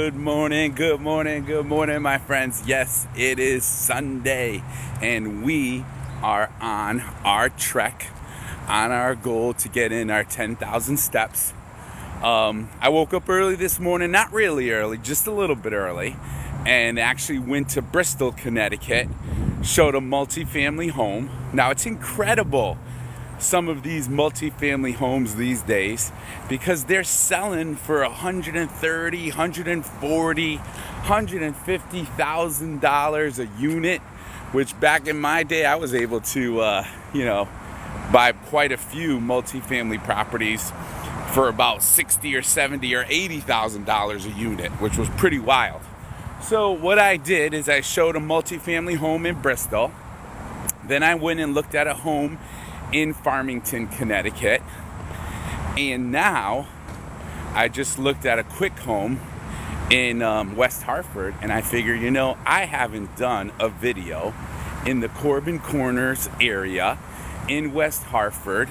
Good morning, good morning, good morning, my friends. Yes, it is Sunday, and we are on our trek, on our goal to get in our 10,000 steps. I woke up early this morning, not really early, just a little bit early, and actually went to Bristol, Connecticut, showed a multifamily home. Now, it's incredible, some of these multifamily homes these days, because they're selling for $130,000, $140,000, $150,000 a unit, which back in my day I was able to buy quite a few multifamily properties for about $60,000 or $70,000 or $80,000 a unit, which was pretty wild. So what I did is I showed a multifamily home in Bristol. Then I went and looked at a home in Farmington, Connecticut, and now I just looked at a quick home in West Hartford, and I figured, I haven't done a video in the Corbin Corners area in West Hartford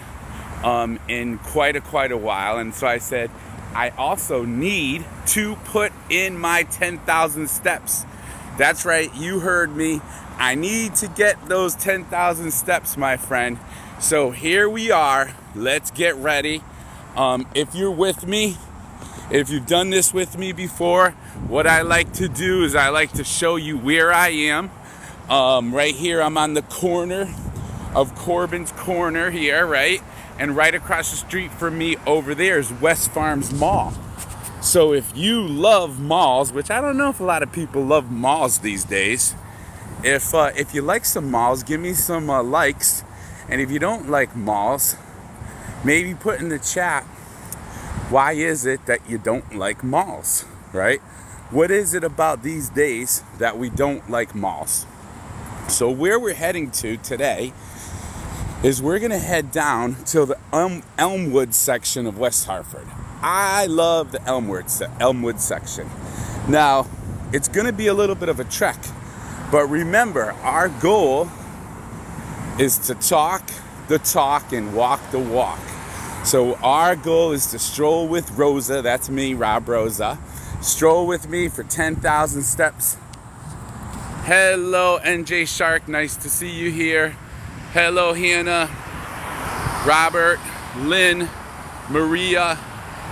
in quite a while, and so I said I also need to put in my 10,000 steps. That's right, you heard me. I need to get those 10,000 steps, my friend. So here we are. Let's get ready. If you're with me, if you've done this with me before, what I like to do is I like to show you where I am. Right here, I'm on the corner of Corbin's Corner here, right? And right across the street from me over there is West Farms Mall. So if you love malls, which I don't know if a lot of people love malls these days, if you like some malls, give me some likes. And if you don't like malls, maybe put in the chat, why is it that you don't like malls, right? What is it about these days that we don't like malls? So where we're heading to today is we're going to head down to the Elmwood section of West Hartford. I love the Elmwood section. Now, it's going to be a little bit of a trek, but remember, our goal is to talk the talk and walk the walk. So our goal is to stroll with Rosa, that's me, Rob Rosa. Stroll with me for 10,000 steps. Hello, NJ Shark, nice to see you here. Hello, Hannah, Robert, Lynn, Maria,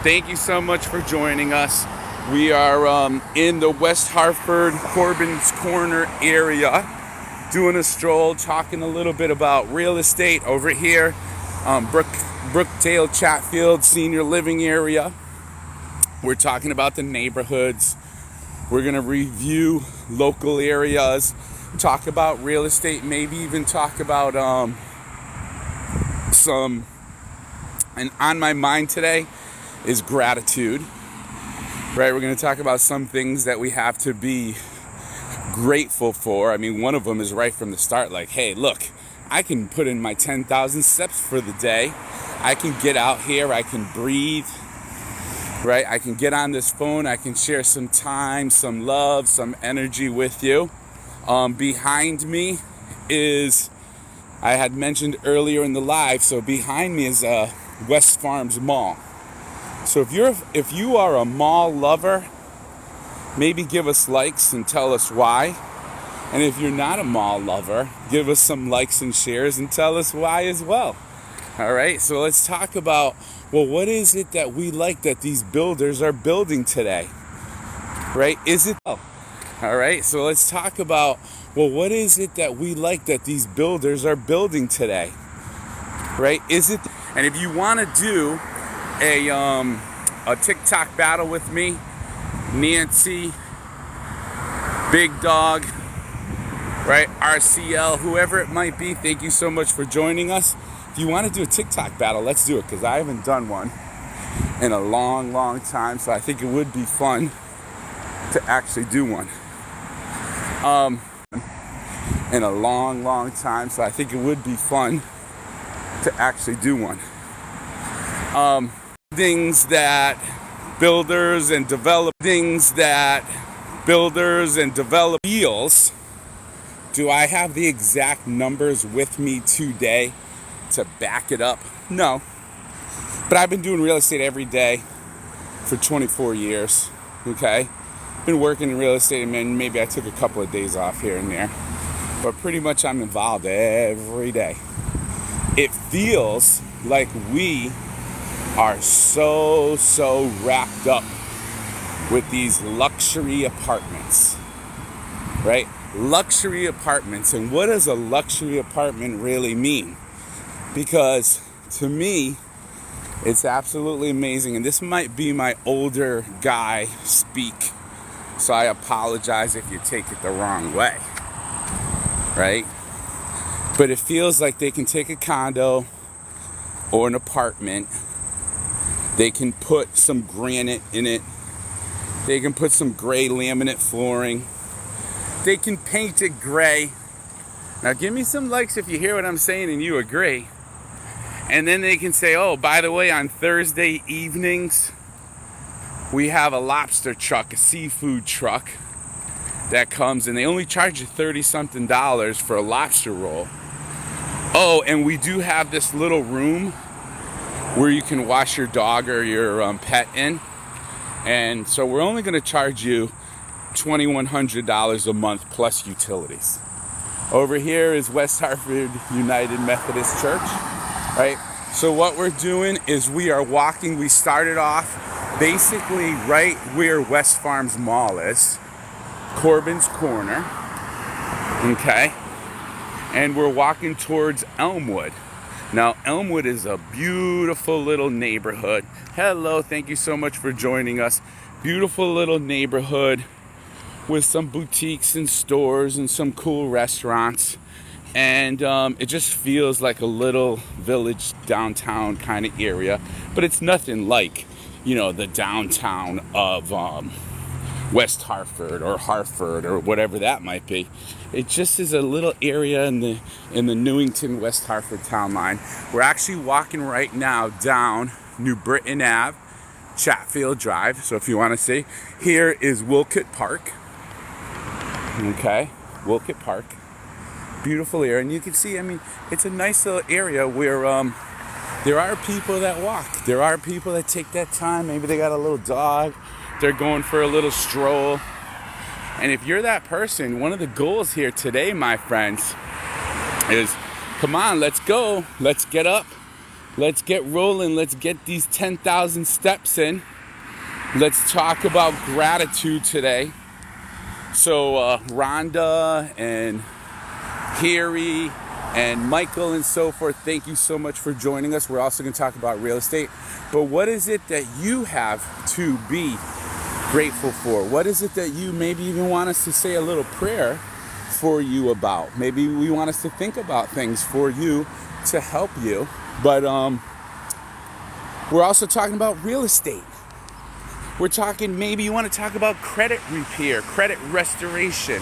thank you so much for joining us. We are in the West Hartford, Corbin's Corner area, doing a stroll, talking a little bit about real estate over here, Brookdale Chatfield Senior Living Area. We're talking about the neighborhoods. We're going to review local areas, talk about real estate, maybe even talk about and on my mind today is gratitude, right? We're going to talk about some things that we have to be grateful for. I mean, one of them is right from the start, like, hey, look, I can put in my 10,000 steps for the day. I can get out here, I can breathe, right? I can get on this phone, I can share some time, some love, some energy with you. Behind me is, I had mentioned earlier in the live, so behind me is West Farms Mall. So if you are a mall lover, maybe give us likes and tell us why. And if you're not a mall lover, give us some likes and shares and tell us why as well. All right, so let's talk about, well, what is it that we like that these builders are building today? Right? All right, so let's talk about, well, what is it that we like that these builders are building today? Right? And if you want to do a TikTok battle with me, Nancy, Big Dog, right, RCL, whoever it might be, thank you so much for joining us. If you want to do a TikTok battle, let's do it, because I haven't done one in a long time, so I think it would be fun to actually do one. In a long time, so I think it would be fun to actually do one. Things that builders and developers do I have the exact numbers with me today to back it up? No, but I've been doing real estate every day for 24 years, okay? been working in real estate, and maybe I took a couple of days off here and there, but pretty much I'm involved every day. It feels like we are so wrapped up with these luxury apartments, right? Luxury apartments. And what does a luxury apartment really mean? Because to me, it's absolutely amazing. And this might be my older guy speak, so I apologize if you take it the wrong way, right? But it feels like they can take a condo or an apartment, they can put some granite in it, they can put some gray laminate flooring, they can paint it gray. Now give me some likes if you hear what I'm saying and you agree. And then they can say, oh, by the way, on Thursday evenings, we have a lobster truck, a seafood truck that comes, and they only charge you $30-something for a lobster roll. Oh, and we do have this little room where you can wash your dog or your pet in. And so we're only going to charge you $2,100 a month plus utilities. Over here is West Hartford United Methodist Church, right? So what we're doing is we are walking. We started off basically right where West Farms Mall is, Corbin's Corner, okay? And we're walking towards Elmwood. Now, Elmwood is a beautiful little neighborhood. Hello, thank you so much for joining us. Beautiful little neighborhood with some boutiques and stores and some cool restaurants. And it just feels like a little village downtown kind of area. But it's nothing like, the downtown of West Hartford or whatever that might be. It just is a little area in the Newington West Hartford town line. We're actually walking right now down New Britain Ave, Chatfield Drive. So if you want to see, here is Wolcott Park. Okay, Wolcott Park. Beautiful area, and you can see, it's a nice little area where there are people that walk. There are people that take that time. Maybe they got a little dog. They're going for a little stroll. And if you're that person, one of the goals here today, my friends, is come on, let's go. Let's get up. Let's get rolling. Let's get these 10,000 steps in. Let's talk about gratitude today. So Rhonda and Harry and Michael and so forth, thank you so much for joining us. We're also going to talk about real estate. But what is it that you have to be grateful for? What is it that you maybe even want us to say a little prayer for you about? Maybe we want us to think about things for you to help you. But we're also talking about real estate. We're talking, maybe you want to talk about credit repair, credit restoration.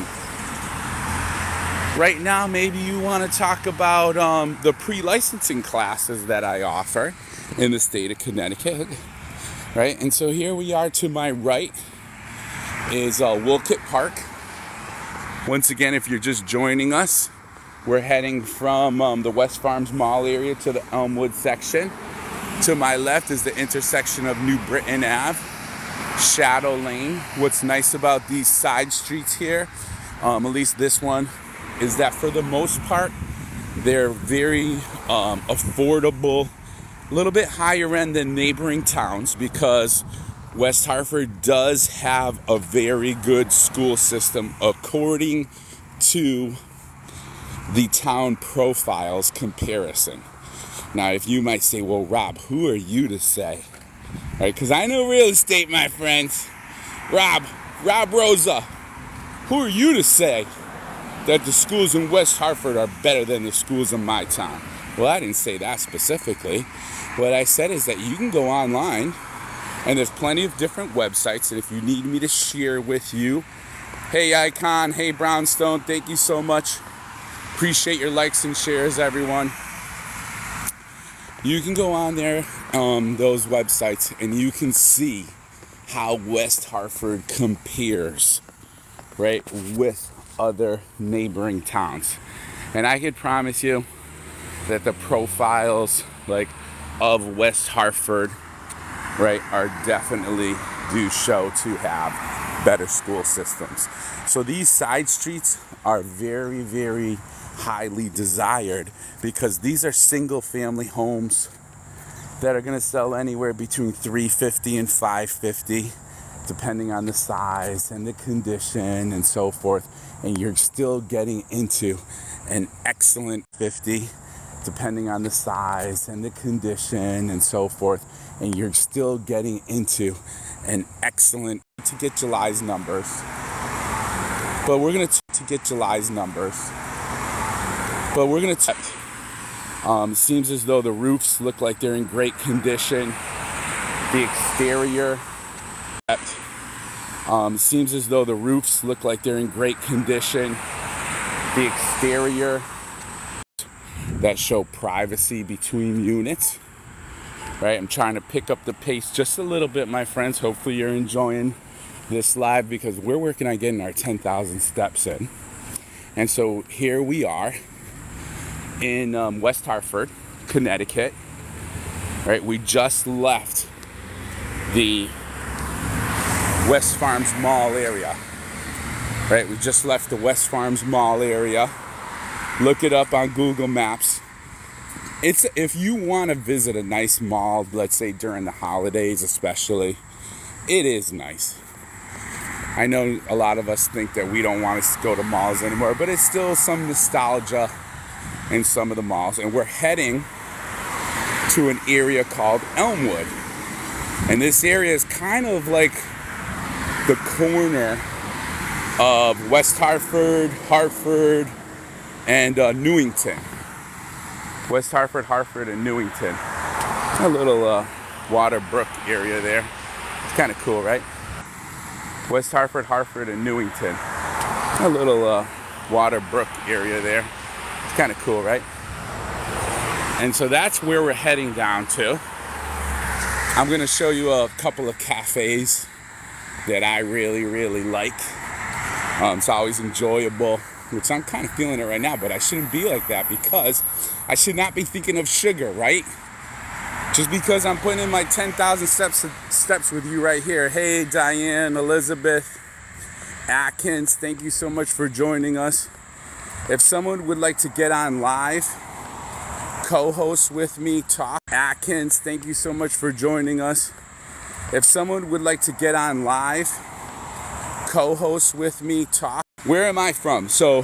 Right now, maybe you want to talk about the pre-licensing classes that I offer in the state of Connecticut, right? And so here we are. To my right is Wolcott Park. Once again, if you're just joining us, we're heading from the West Farms Mall area to the Elmwood section. To my left is the intersection of New Britain Ave, Shadow Lane. What's nice about these side streets here, at least this one, is that for the most part, they're very affordable, a little bit higher end than neighboring towns, because West Hartford does have a very good school system according to the town profiles comparison. Now, if you might say, well, Rob, who are you to say? Right? Because I know real estate, my friends. Rob Rosa, who are you to say that the schools in West Hartford are better than the schools in my town? Well, I didn't say that specifically. What I said is that you can go online, and there's plenty of different websites, and if you need me to share with you, hey Icon, hey Brownstone, thank you so much. Appreciate your likes and shares, everyone. You can go on there, those websites, and you can see how West Hartford compares, right, with other neighboring towns. And I could promise you that the profiles of West Hartford, right, are definitely do show to have better school systems. So these side streets are very, very highly desired because these are single family homes that are going to sell anywhere between $350 and $550, depending on the size and the condition and so forth. And you're still getting into an excellent 50, depending on the size and the condition and so forth. And you're still getting into an excellent to get July's numbers. But we're going to get July's numbers. But we're going to seems as though the roofs look like they're in great condition. The exterior seems as though the roofs look like they're in great condition. The exterior that show privacy between units. Right, I'm trying to pick up the pace just a little bit, my friends. Hopefully you're enjoying this live because we're working on getting our 10,000 steps in. And so here we are in West Hartford, Connecticut. Right, we just left the West Farms Mall area. Right, we just left the West Farms Mall area. Look it up on Google Maps. It's if you want to visit a nice mall, let's say during the holidays especially, it is nice. I know a lot of us think that we don't want to go to malls anymore, but it's still some nostalgia in some of the malls. And we're heading to an area called Elmwood. And this area is kind of like the corner of West Hartford, Hartford, and Newington. West Hartford, Hartford, and Newington. A little Waterbrook area there. It's kind of cool, right? West Hartford, Hartford, and Newington. A little Waterbrook area there. It's kind of cool, right? And so that's where we're heading down to. I'm going to show you a couple of cafes that I really, really like. It's always enjoyable, which I'm kind of feeling it right now, but I shouldn't be like that because I should not be thinking of sugar, right? Just because I'm putting in my 10,000 steps with you right here. Hey, Diane, Elizabeth, Atkins, thank you so much for joining us. If someone would like to get on live, co-host with me, talk. Atkins, thank you so much for joining us. If someone would like to get on live, co-host with me, talk. Where am I from? So,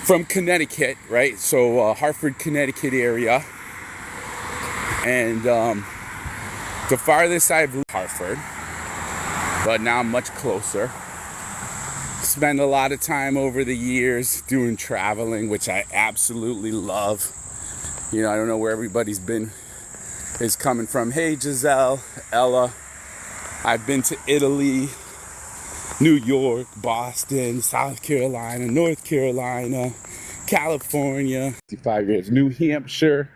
from Connecticut, right? So, Hartford, Connecticut area. And the farthest I've lived, Hartford, but now I'm much closer. Spend a lot of time over the years doing traveling, which I absolutely love. You know, I don't know where everybody's been, is coming from. Hey, Giselle, Ella. I've been to Italy, New York, Boston, South Carolina, North Carolina, California, 55 years, New Hampshire,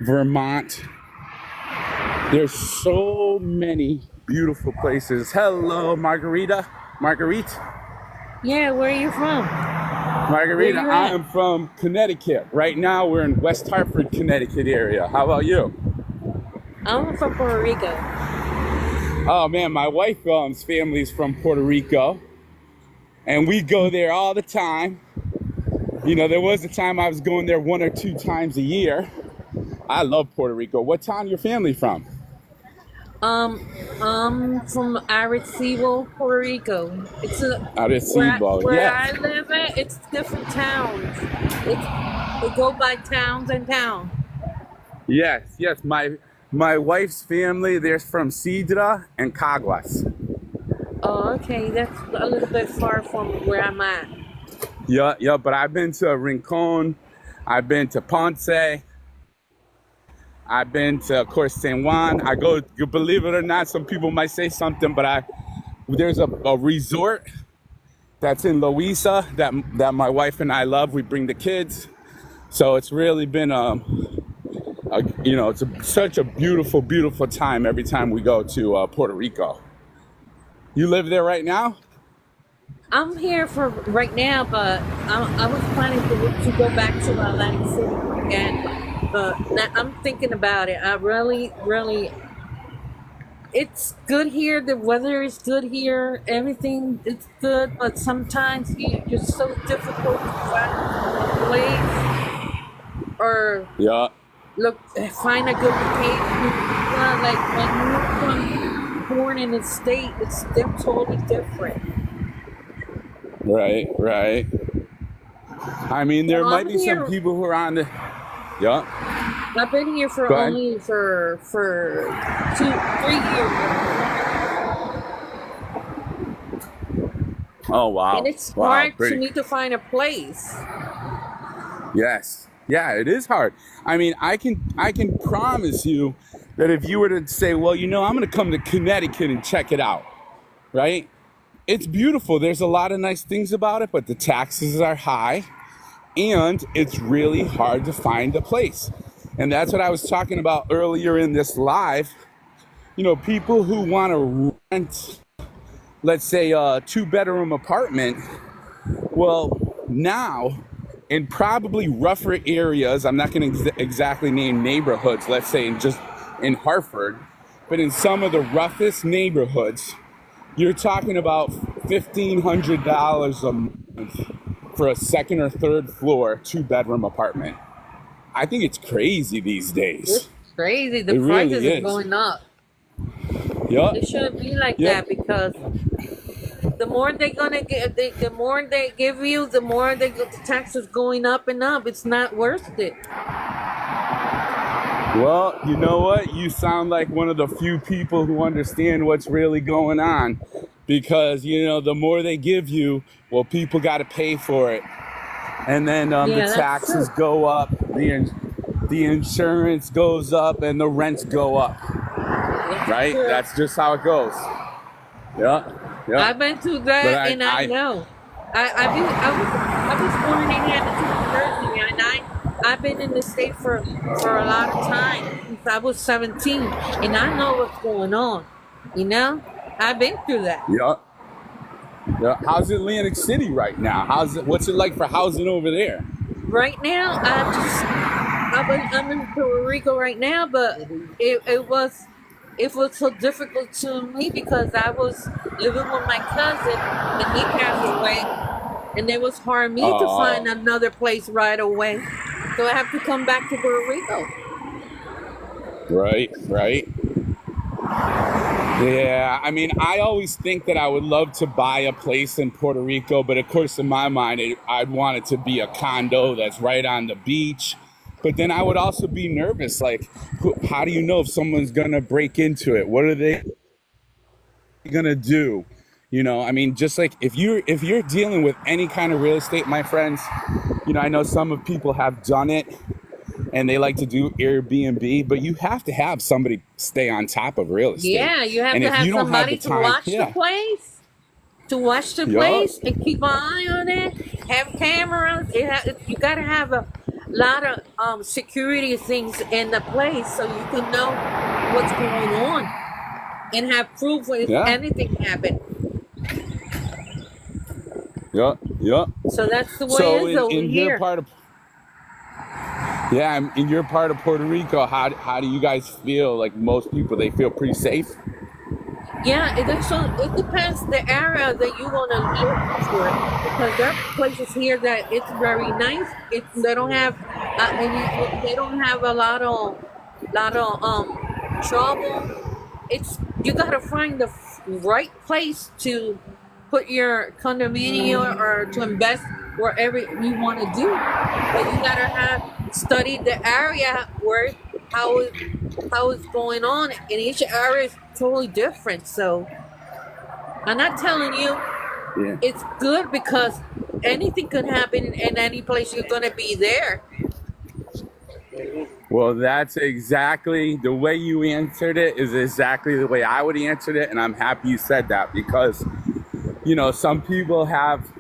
Vermont. There's so many beautiful places. Hello, Marguerite. Yeah, where are you from? Margarita, I am from Connecticut. Right now, we're in West Hartford, Connecticut area. How about you? I'm from Puerto Rico. Oh man, my wife's family's from Puerto Rico, and we go there all the time. You know, there was a time I was going there 1 or 2 times a year. I love Puerto Rico. What town your family from? I'm from Arecibo, Puerto Rico. It's Arecibo, where yeah. I live at. It's different towns. It go by towns and town. Yes. My wife's family, they're from Sidra and Caguas. Oh, okay. That's a little bit far from where I'm at. Yeah, but I've been to Rincon, I've been to Ponce, I've been to, of course, San Juan. I go, you believe it or not, some people might say something, but there's a resort that's in Louisa that my wife and I love. We bring the kids. So it's really been, such a beautiful, beautiful time every time we go to Puerto Rico. You live there right now? I'm here for right now, but I was planning to go back to Atlantic City again. But now I'm thinking about it. I really, really it's good here. The weather is good here. Everything is good, but sometimes you're so difficult to find a place or Yeah. look find a good location. Like when you're born in the state, it's totally different. Right. Right. I mean, there Well, might I'm be some here. people who are on the. Yeah. I've been here for Go ahead. only for 2, 3 years, Oh and wow. it's Wow. hard to Pretty. me to find a place. Yes. Yeah, it is hard. I mean, I can promise you that if you were to say, well, I'm going to come to Connecticut and check it out, right? It's beautiful. There's a lot of nice things about it, but the taxes are high and it's really hard to find a place. And that's what I was talking about earlier in this live. People who want to rent, let's say, a 2-bedroom apartment. Well, now in probably rougher areas, I'm not going to exactly name neighborhoods, let's say in Hartford, but in some of the roughest neighborhoods, you're talking about $1,500 a month for a second or third floor 2-bedroom apartment. I think it's crazy these It's days. crazy. The It prices really are is. going up. Yep. It shouldn't be like Yep. that because the more they're gonna get, the more they give you, the more the taxes going up and up. It's not worth it. Well, you know what? You sound like one of the few people who understand what's really going on because, the more they give you, well, people got to pay for it. And then the Yeah, that's taxes true. go up, the insurance goes up, and the rents go up, That's right? true. That's just how it goes. Yeah, yeah. I've been through But that, and I know. I was born in Hamilton, New Jersey, and I've been in the state for a lot of time since I was 17, and I know what's going on. I've been through that. Yeah, yeah. How's Atlantic City right now? What's it like for housing over there? Right now, I'm in Puerto Rico right now, but it was so difficult to me because I was living with my cousin and he passed away, and it was hard me to find Oh, another place right away. So I have to come back to Puerto Rico. right, right. Yeah, I mean, I always think that I would love to buy a place in Puerto Rico, but of course, in my mind, I'd want it to be a condo that's right on the beach. But then I would also be nervous, like, how do you know if someone's gonna break into it? What are they gonna do? I mean, just like if you're dealing with any kind of real estate, my friends, I know some of people have done it and they like to do Airbnb, but you have to have somebody stay on top of real estate. Yeah, you have And to if have you don't have the somebody to time, watch the yeah, place, yup, and keep an eye on it. Have cameras. You got to have a lot of security things in the place so you can know what's going on and have proof if yeah, anything happened. yup, yup. So that's the way So it is in, over in your here. part of yeah, in your part of Puerto Rico, how do you guys feel? Like most people, they feel pretty safe. Yeah, it depends the area that you want to live for because there are places here that it's very nice. They don't have they don't have a lot of trouble. It's you gotta find the right place to put your condominium or to invest wherever you want to do. But you gotta have studied the area where how it, how it's going on, and each area is totally different. So I'm not telling you Yeah. it's good because anything could happen in any place. You're gonna be there. Well, that's exactly the way you answered it is exactly the way I would answer it, and I'm happy you said that because some people have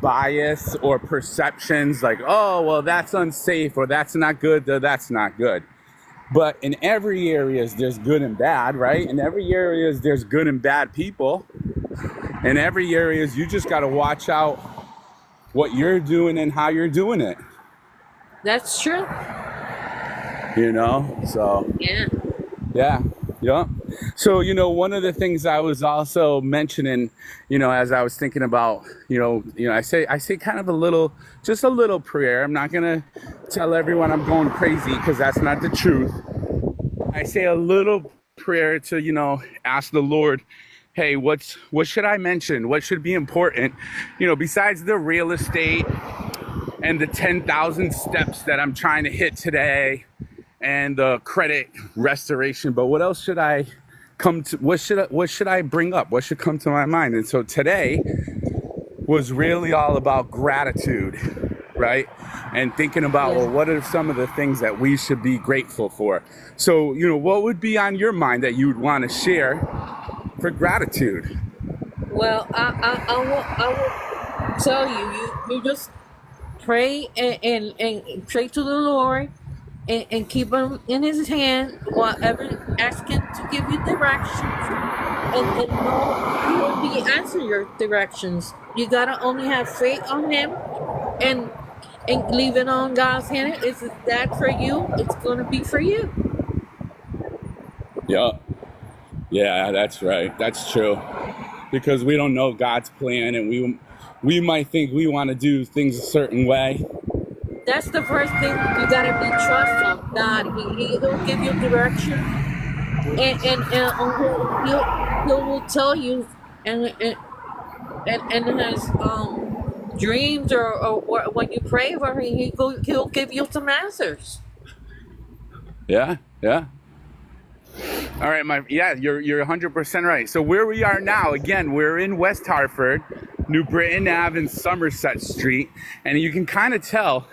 bias or perceptions like, oh, well, that's unsafe or that's not good or that's not good. But in every area, there's good and bad, right? In every area, there's good and bad people. In every area, you just got to watch out what you're doing and how you're doing it, That's true. So Yeah. yeah, yeah. So, one of the things I was also mentioning, as I was thinking about, I say kind of just a little prayer. I'm not going to tell everyone I'm going crazy because that's not the truth. I say a little prayer to, ask the Lord, hey, what should I mention? What should be important? Besides the real estate and the 10,000 steps that I'm trying to hit today and the credit restoration, but what else should I what should I bring up? What should come to my mind? And so today was really all about gratitude, right? And thinking about, Yeah. well, what are some of the things that we should be grateful for? So, what would be on your mind that you would want to share for gratitude? Well, I will tell you just pray and pray to the Lord and keep him in his hand while ever ask him to give you directions and know he will be answer your directions. You gotta only have faith on him and leave it on God's hand. Is that for you? It's gonna be for you. Yeah, yeah, that's right. That's true. Because we don't know God's plan, and we might think we want to do things a certain way. That's the first thing you gotta be trust on God. He'll give you direction he will tell you and his dreams or when you pray for him he'll give you some answers. Yeah, yeah. All right, you're 100% right. So where we are now, again, we're in West Hartford, New Britain Ave and Somerset Street, and you can kind of tell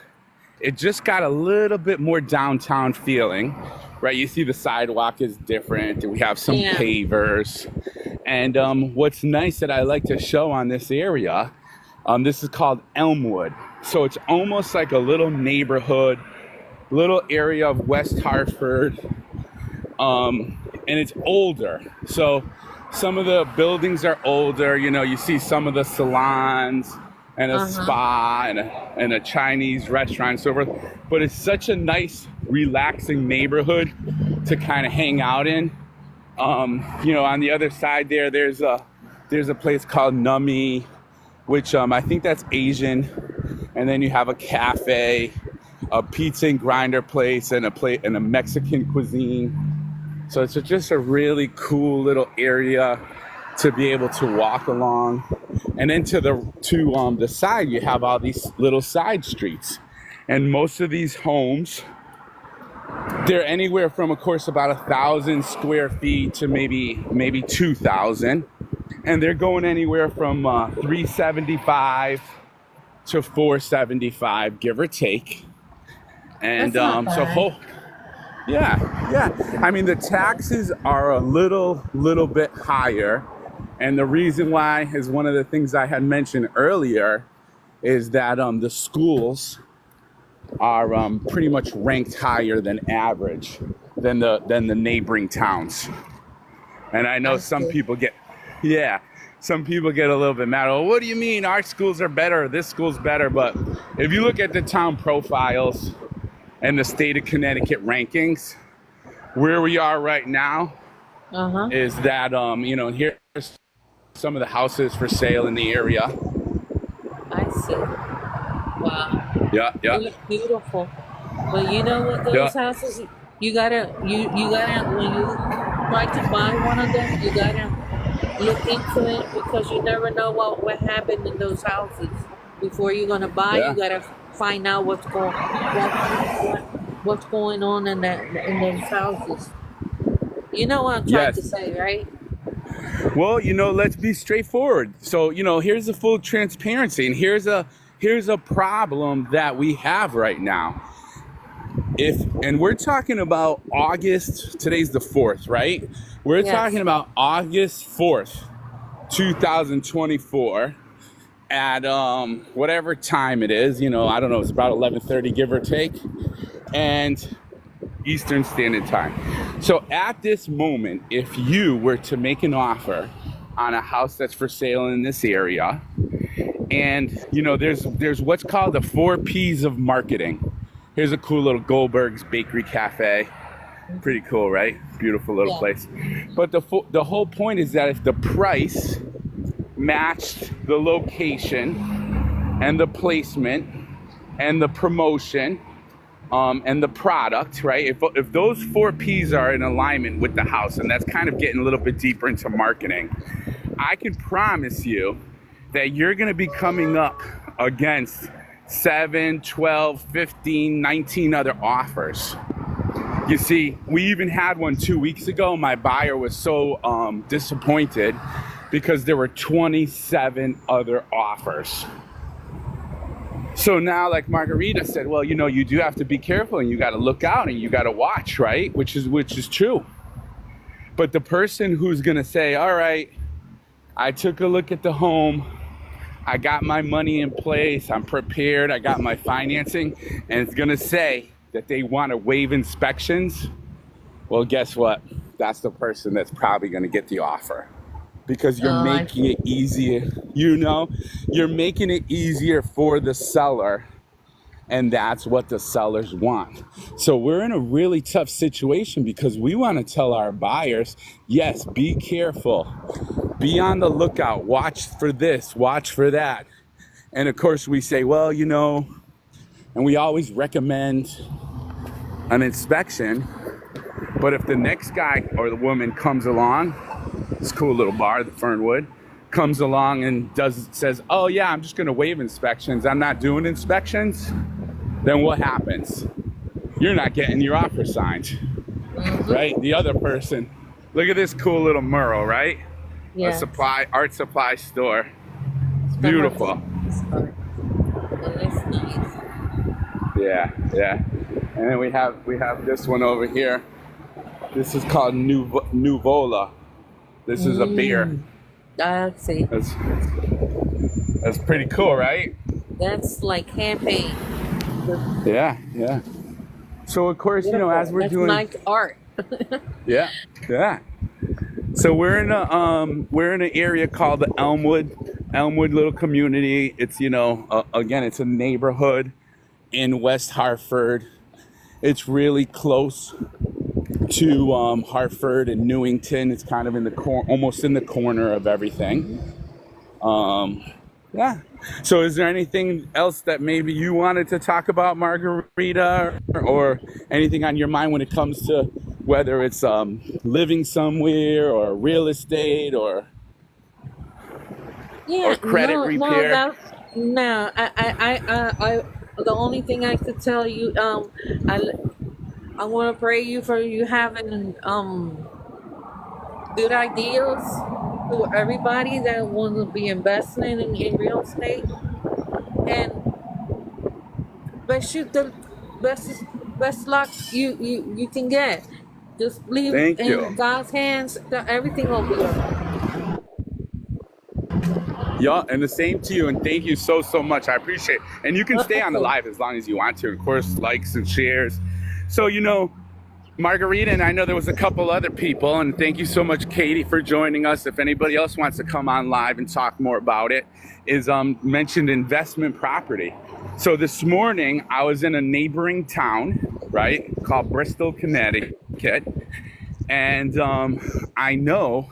it just got a little bit more downtown feeling, right? You see the sidewalk is different, and we have some pavers. And what's nice that I like to show on this area, this is called Elmwood. So it's almost like a little neighborhood, little area of West Hartford. And it's older. So some of the buildings are older. You see some of the salons and a spa and a Chinese restaurant and so forth. But it's such a nice, relaxing neighborhood to kind of hang out in. On the other side there's a place called Nummy, which I think that's Asian. And then you have a cafe, a pizza and grinder place, and a Mexican cuisine. So it's just a really cool little area to be able to walk along. And then to the side, you have all these little side streets. And most of these homes, they're anywhere from, of course, about 1,000 square feet to maybe 2,000. And they're going anywhere from 375 to 475, give or take. And yeah. I mean, the taxes are a little bit higher. And the reason why is one of the things I had mentioned earlier is that the schools are pretty much ranked higher than average than the neighboring towns. And I know some people get a little bit mad. Oh, what do you mean our schools are better? This school's better. But if you look at the town profiles and the state of Connecticut rankings, where we are right now is that, here's some of the houses for sale in the area. I see. Wow. Yeah. They look beautiful. But you know what, those houses, you gotta, when you try to buy one of them, you gotta look into it because you never know what happened in those houses. Before you're gonna buy, you gotta find out what's going on in those houses. You know what I'm trying to say, right? Well, let's be straightforward. So, here's the full transparency, and here's a problem that we have right now. And we're talking about August, today's the 4th, right? We're talking about August 4th, 2024 at whatever time it is, I don't know, it's about 11:30, give or take, and Eastern Standard Time. So at this moment, if you were to make an offer on a house that's for sale in this area, and there's what's called the 4 P's of marketing. Here's a cool little Goldberg's Bakery Cafe. Mhm. Pretty cool, right? Beautiful little Yeah. place. But the whole point is that if the price matched the location and the placement and the promotion, and the product, right? If those four P's are in alignment with the house, and that's kind of getting a little bit deeper into marketing, I can promise you that you're going to be coming up against 7, 12, 15, 19 other offers. You see, we even had one 2 weeks ago. My buyer was so disappointed because there were 27 other offers. So now, like Margarita said, well, you do have to be careful and you got to look out and you got to watch, right? Which is true. But the person who's going to say, all right, I took a look at the home, I got my money in place, I'm prepared, I got my financing, and it's going to say that they want to waive inspections, well, guess what? That's the person that's probably going to get the offer. Because you're I making see. it easier, you're making it easier for the seller, and that's what the sellers want. So we're in a really tough situation because we want to tell our buyers, yes, be careful, be on the lookout, watch for this, watch for that. And of course we say, well, and we always recommend an inspection, but if the next guy or the woman comes along, this cool little bar, the Fernwood, comes along and says, oh yeah, I'm just going to waive inspections, I'm not doing inspections, then what happens? You're not getting your offer signed, Mm-hmm. right? The other person, look at this cool little mural, right? A Yes. art supply store. It's The heart beautiful. start. It is nice. Yeah, yeah. And then we have this one over here. This is called Nuvola. This is a beer. Mm. I see. That's pretty cool, right? That's like campaign. Yeah, yeah. So of course, as Beautiful. we're That's doing, nice art. yeah, yeah. So we're in an area called the Elmwood little community. It's again, it's a neighborhood in West Hartford. It's really close to Hartford and Newington. It's kind of in the almost in the corner of everything. Yeah. So is there anything else that maybe you wanted to talk about, Margarita, or anything on your mind when it comes to whether it's living somewhere or real estate or Yeah, credit repair? no. The only thing I could tell you, I, I want to pray you for you having good ideas to everybody that wants to be investing in real estate, and best you the best best luck you can get. Just leave Thank in you. God's hands. That everything will be alright. Yeah, and the same to you, and thank you so much. I appreciate it. And you can stay on the Okay. live as long as you want to. Of course, likes and shares. So, Margarita, and I know there was a couple other people, and thank you so much, Katie, for joining us. If anybody else wants to come on live and talk more about it, is mentioned investment property. So this morning, I was in a neighboring town, right, called Bristol, Connecticut, and I know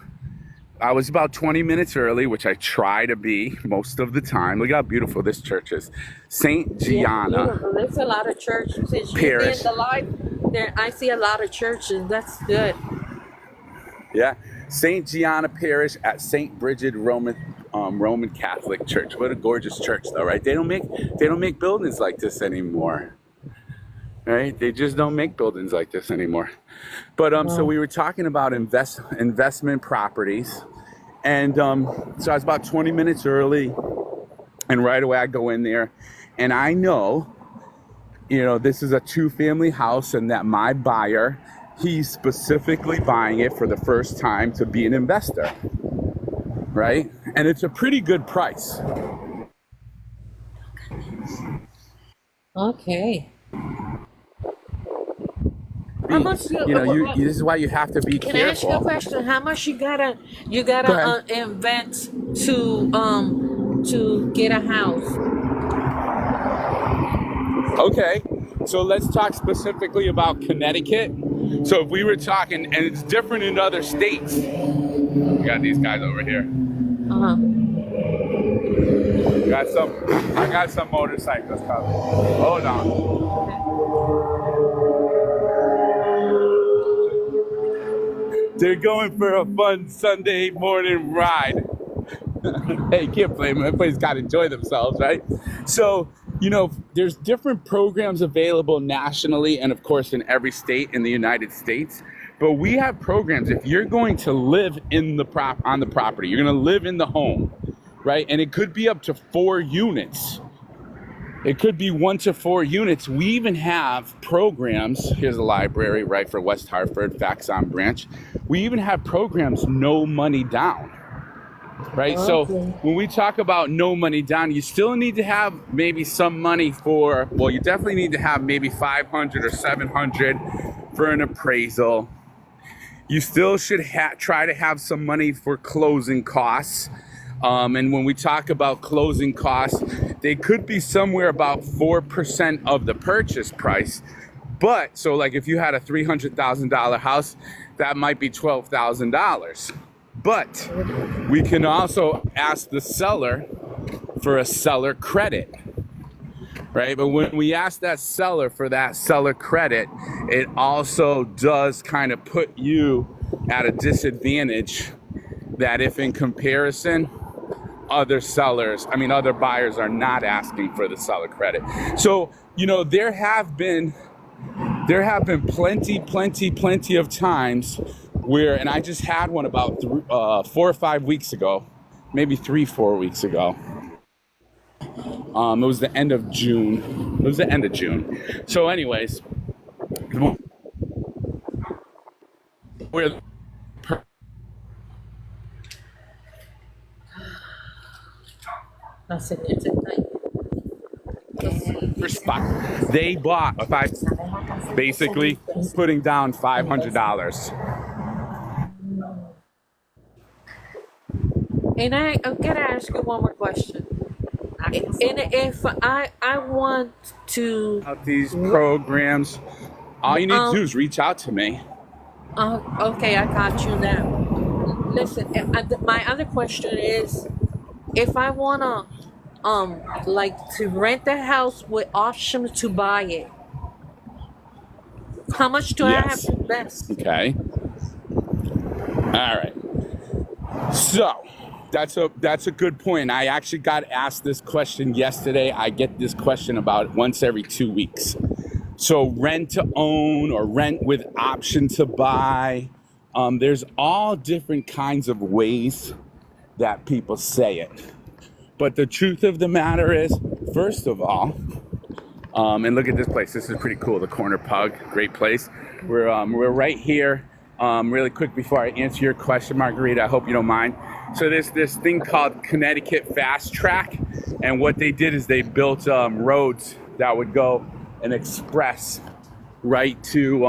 I was about 20 minutes early, which I try to be most of the time. Look how beautiful this church is. St. Yeah, Gianna beautiful. There's a lot of churches. Since you be in Parish. the life, there I see a lot of churches. That's good. Yeah, St. Gianna Parish at St. Bridget Roman Catholic Church. What a gorgeous church, though, right? They don't make buildings like this anymore, right? They just don't make buildings like this anymore. But so we were talking about investment properties, and so I was about 20 minutes early, and right away I go in there, and I know, this is a 2-family house, and that my buyer, he's specifically buying it for the first time to be an investor, right? And it's a pretty good price. Okay. How much This is why you have to be can I ask you a careful. question? How much you gotta Go ahead. invest to get a house? Okay, so let's talk specifically about Connecticut. So if we were talking, and it's different in other states. We got these guys over here. Uh-huh. I got some motorcycles coming. Hold on. They're going for a fun Sunday morning ride. Hey, can't blame them. Everybody's got to enjoy themselves, right? So, you know, there's different programs available nationally and, of course, in every state in the United States. But we have programs if you're going to live in on the property, you're going to live in the home, right? And it could be up to 4 units. It could be 1 to 4 units. We even have programs. Here's a library, right, for West Hartford, Faxon branch. We even have programs, no money down, right? Okay. So when we talk about no money down, you still need to have maybe some money for, well, you definitely need to have maybe 500 or 700 for an appraisal. You still should try to have some money for closing costs. And when we talk about closing costs, they could be somewhere about 4% of the purchase price. But, so like if you had a $300,000 house, that might be $12,000. But we can also ask the seller for a seller credit, right? But when we ask that seller for that seller credit, it also does kind of put you at a disadvantage that if in comparison, other buyers are not asking for the seller credit. So, you know, there have been plenty of times where, and I just had one about 4 or 5 weeks ago, maybe 3-4 weeks ago. It was the end of June. So anyways, It's a night. spot. They bought basically putting down $500. And I'm gonna ask you one more question. And if I want to Out these programs, all you need to do is reach out to me. Okay, I got you now. Listen, my other question is, if I wanna like to rent the house with options to buy it, how much do I have to invest? Okay. All right. So that's a good point. I actually got asked this question yesterday. I get this question about once every 2 weeks. So rent to own or rent with option to buy. There's all different kinds of ways that people say it. But the truth of the matter is, first of all, and look at this place. This is pretty cool. The Corner Pug, great place. We're right here. Really quick before I answer your question, Margarita, I hope you don't mind. So there's this thing called Connecticut Fast Track, and what they did is they built roads that would go an express right to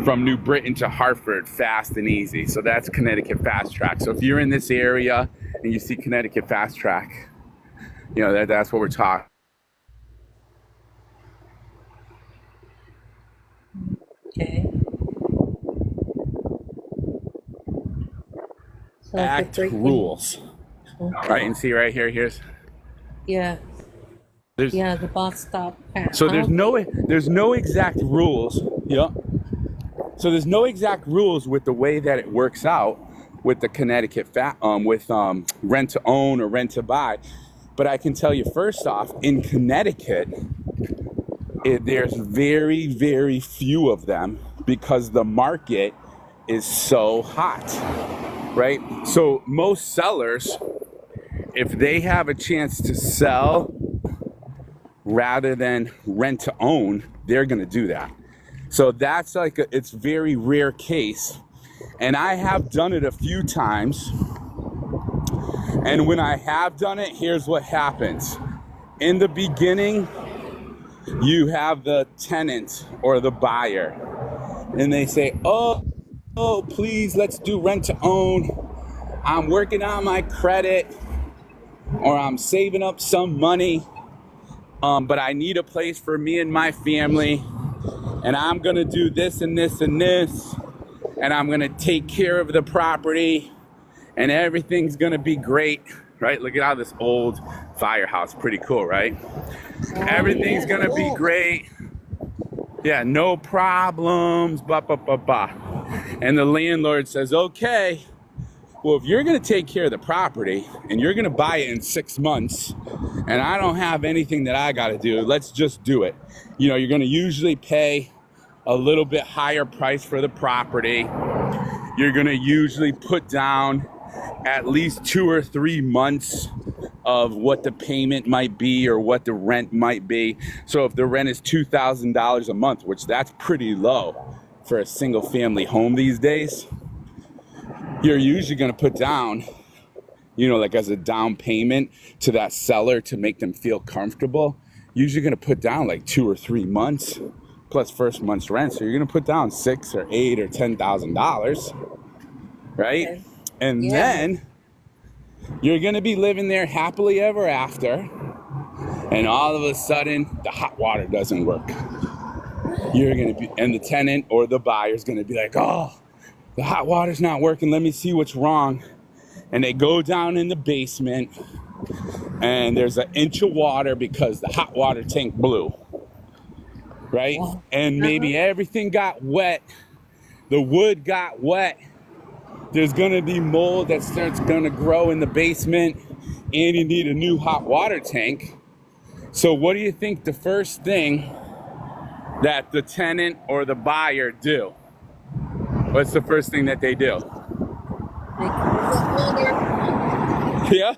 from New Britain to Hartford, fast and easy. So that's Connecticut Fast Track. So if you're in this area and you see Connecticut Fast Track, you know that's what we're talking. Okay. So Act rules. Okay. Right, and see right here. Here's. Yeah. The bus stop. So there's no exact rules. Yeah. So there's no exact rules with the way that it works out with the Connecticut rent to own or rent to buy. But I can tell you first off, in Connecticut, there's very, very few of them because the market is so hot, right? So most sellers, if they have a chance to sell rather than rent to own, they're going to do that. So that's it's very rare case. And I have done it a few times. And when I have done it, here's what happens. In the beginning, you have the tenant or the buyer, and they say, oh, please, let's do rent to own. I'm working on my credit, or I'm saving up some money, but I need a place for me and my family. and I'm gonna do this and this and this, and I'm gonna take care of the property, and everything's gonna be great, right? Look at how this old firehouse, pretty cool, right? Everything's gonna be great. Yeah, no problems, blah, blah, blah, blah. And the landlord says, okay, well, if you're gonna take care of the property and you're gonna buy it in 6 months, and I don't have anything that I gotta do, let's just do it. You know, you're gonna usually pay a little bit higher price for the property. You're gonna usually put down at least 2 or 3 months of what the payment might be or what the rent might be. So if the rent is $2,000 a month, which that's pretty low for a single family home these days, you're usually gonna put down, you know, like as a down payment to that seller to make them feel comfortable, usually gonna put down like 2 or 3 months plus first month's rent. So you're gonna put down $6,000 or $8,000 or $10,000, right? Okay. And then you're gonna be living there happily ever after, and all of a sudden the hot water doesn't work. You're gonna be, and the tenant or the buyer's gonna be like, oh, the hot water's not working, let me see what's wrong. And they go down in the basement and there's an inch of water because the hot water tank blew, right? And maybe everything got wet, the wood got wet, there's gonna be mold that starts gonna grow in the basement, and you need a new hot water tank. So what do you think the first thing that the tenant or the buyer do? What's the first thing that they do? Yeah,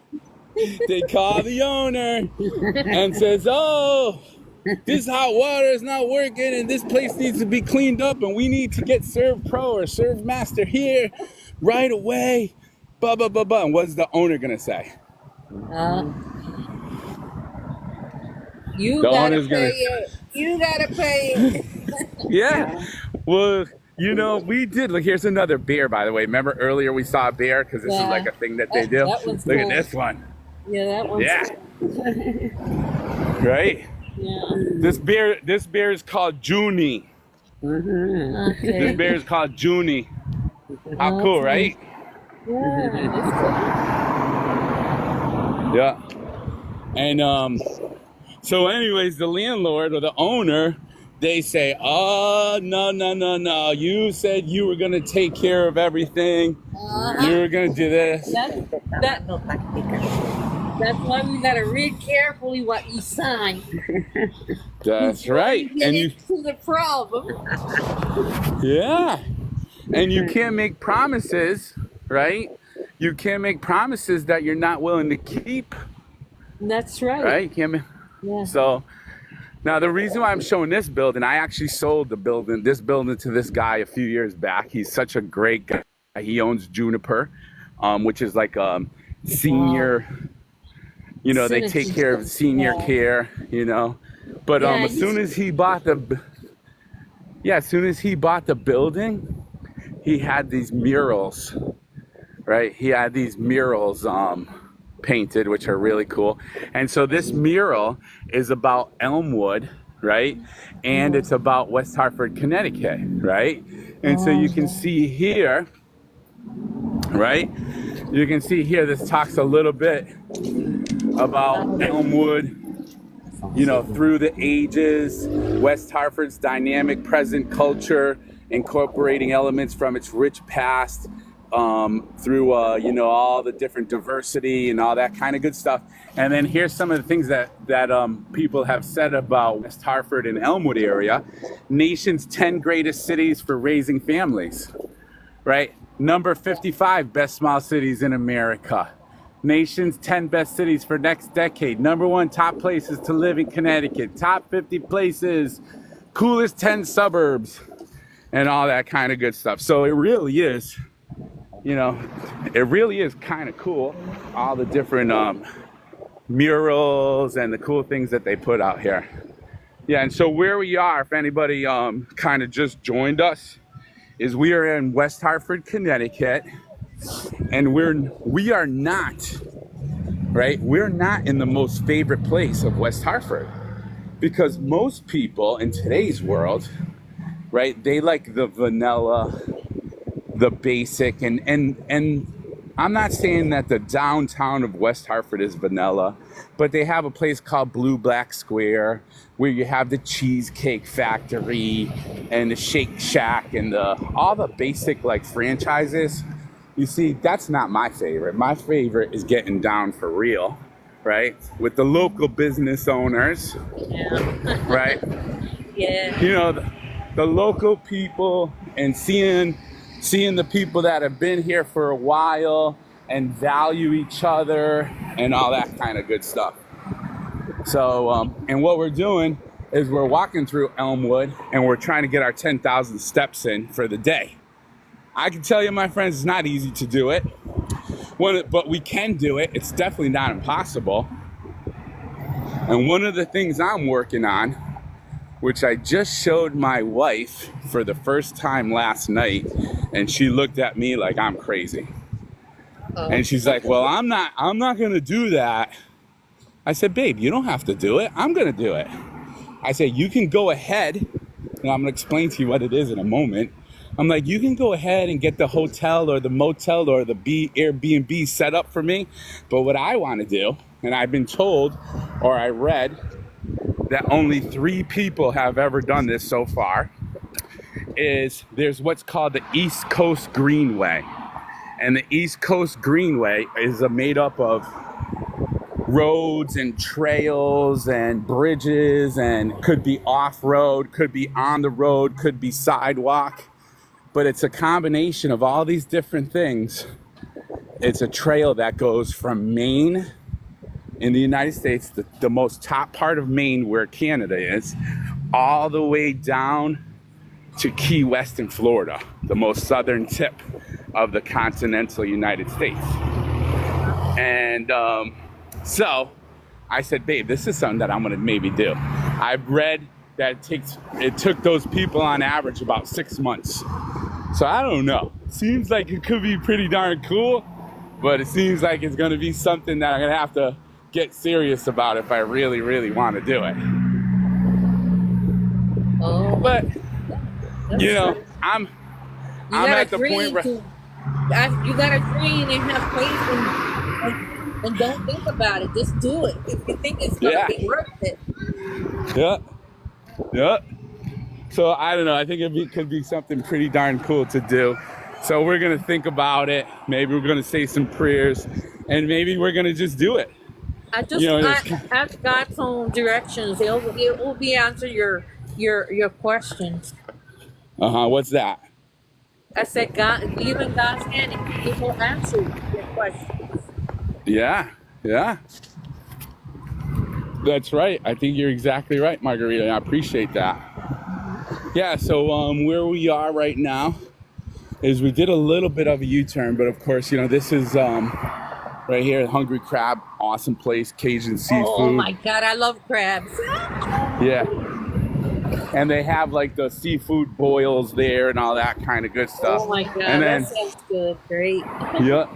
they call the owner and says, oh, this hot water is not working and this place needs to be cleaned up and we need to get Serve Pro or Serve Master here right away, blah, blah, blah, blah. And what's the owner gonna say? You gotta pay it. You gotta pay it. Yeah, well, you know, we did. Look, here's another bear, by the way. Remember earlier we saw a bear? Because this is like a thing that they do. Look cool. At this one. Yeah, that one's cool. Right? Yeah. This bear is called Junie. Okay. This bear is called Junie. How cool, right? Yeah, that's cool. Yeah. And so anyways, the landlord or the owner, they say, oh, no. You said you were going to take care of everything. You were going to do this. That's why we got to read carefully what you sign. That's right. And you to the problem. Yeah. And you can't make promises, right? You can't make promises that you're not willing to keep. That's right. Right? You can't make, So now the reason why I'm showing this building, I actually sold this building to this guy a few years back. He's such a great guy. He owns Juniper, which is like senior, you know, they take care of senior care, you know. But as soon as he bought the building, he had these murals, right? He had these murals painted, which are really cool. And so this mural is about Elmwood, right? And it's about West Hartford, Connecticut, right? And so you can see here, right? You can see here, this talks a little bit about Elmwood, you know, through the ages, West Hartford's dynamic present culture, incorporating elements from its rich past, through you know, all the different diversity and all that kind of good stuff. And then here's some of the things that people have said about West Hartford and Elmwood area. Nation's 10 greatest cities for raising families, right? Number 55 best small cities in America. Nation's 10 best cities for next decade. Number 1 top places to live in Connecticut. Top 50 places, coolest 10 suburbs, and all that kind of good stuff. So it really is, you know, it really is kind of cool, all the different murals and the cool things that they put out here. Yeah, and so where we are, if anybody kind of just joined us, is we are in West Hartford, Connecticut, and we are not, right? We're not in the most favorite place of West Hartford, because most people in today's world right? They like the vanilla, the basic, and I'm not saying that the downtown of West Hartford is vanilla, but they have a place called Blue Black Square where you have the Cheesecake Factory and the Shake Shack and all the basic like franchises. You see, that's not my favorite. My favorite is getting down for real, right? With the local business owners, Yeah. right? Yeah. You know, the local people, and seeing the people that have been here for a while and value each other and all that kind of good stuff. So, and what we're doing is we're walking through Elmwood and we're trying to get our 10,000 steps in for the day. I can tell you, my friends, it's not easy to do it, but we can do it. It's definitely not impossible. And one of the things I'm working on, which I just showed my wife for the first time last night, and she looked at me like I'm crazy. And she's like, well, I'm not gonna do that. I said, babe, you don't have to do it. I'm gonna do it. I said, you can go ahead, and I'm gonna explain to you what it is in a moment. I'm like, you can go ahead and get the hotel or the motel or the Airbnb set up for me. But what I wanna do, and I've been told, or I read, that only 3 people have ever done this so far, is there's what's called the East Coast Greenway. And the East Coast Greenway is made up of roads and trails and bridges, and could be off-road, could be on the road, could be sidewalk. But it's a combination of all these different things. It's a trail that goes from Maine in the United States, the most top part of Maine where Canada is, all the way down to Key West in Florida, the most southern tip of the continental United States. And so I said, babe, this is something that I'm gonna maybe do. I've read that it took those people on average about 6 months. So I don't know. Seems like it could be pretty darn cool, but it seems like it's gonna be something that I'm gonna have to get serious about if I really, really want to do it. Oh, but you know, true. I'm at the point where you gotta dream and have faith and don't think about it. Just do it. If you think it's gonna be worth it. Yeah. So I don't know. I think it could be something pretty darn cool to do. So we're gonna think about it. Maybe we're gonna say some prayers, and maybe we're gonna just do it. I ask God some directions. He'll be answer your questions. What's that? I said God, even God's hand, He will answer your questions. Yeah. That's right. I think you're exactly right, Margarita. And I appreciate that. Yeah. So where we are right now is we did a little bit of a U-turn, but of course, this is right here, Hungry Crab, awesome place, Cajun seafood. Oh my God, I love crabs. Yeah. And they have like the seafood boils there and all that kind of good stuff. Oh my God, and then, that sounds good. Great. Yeah.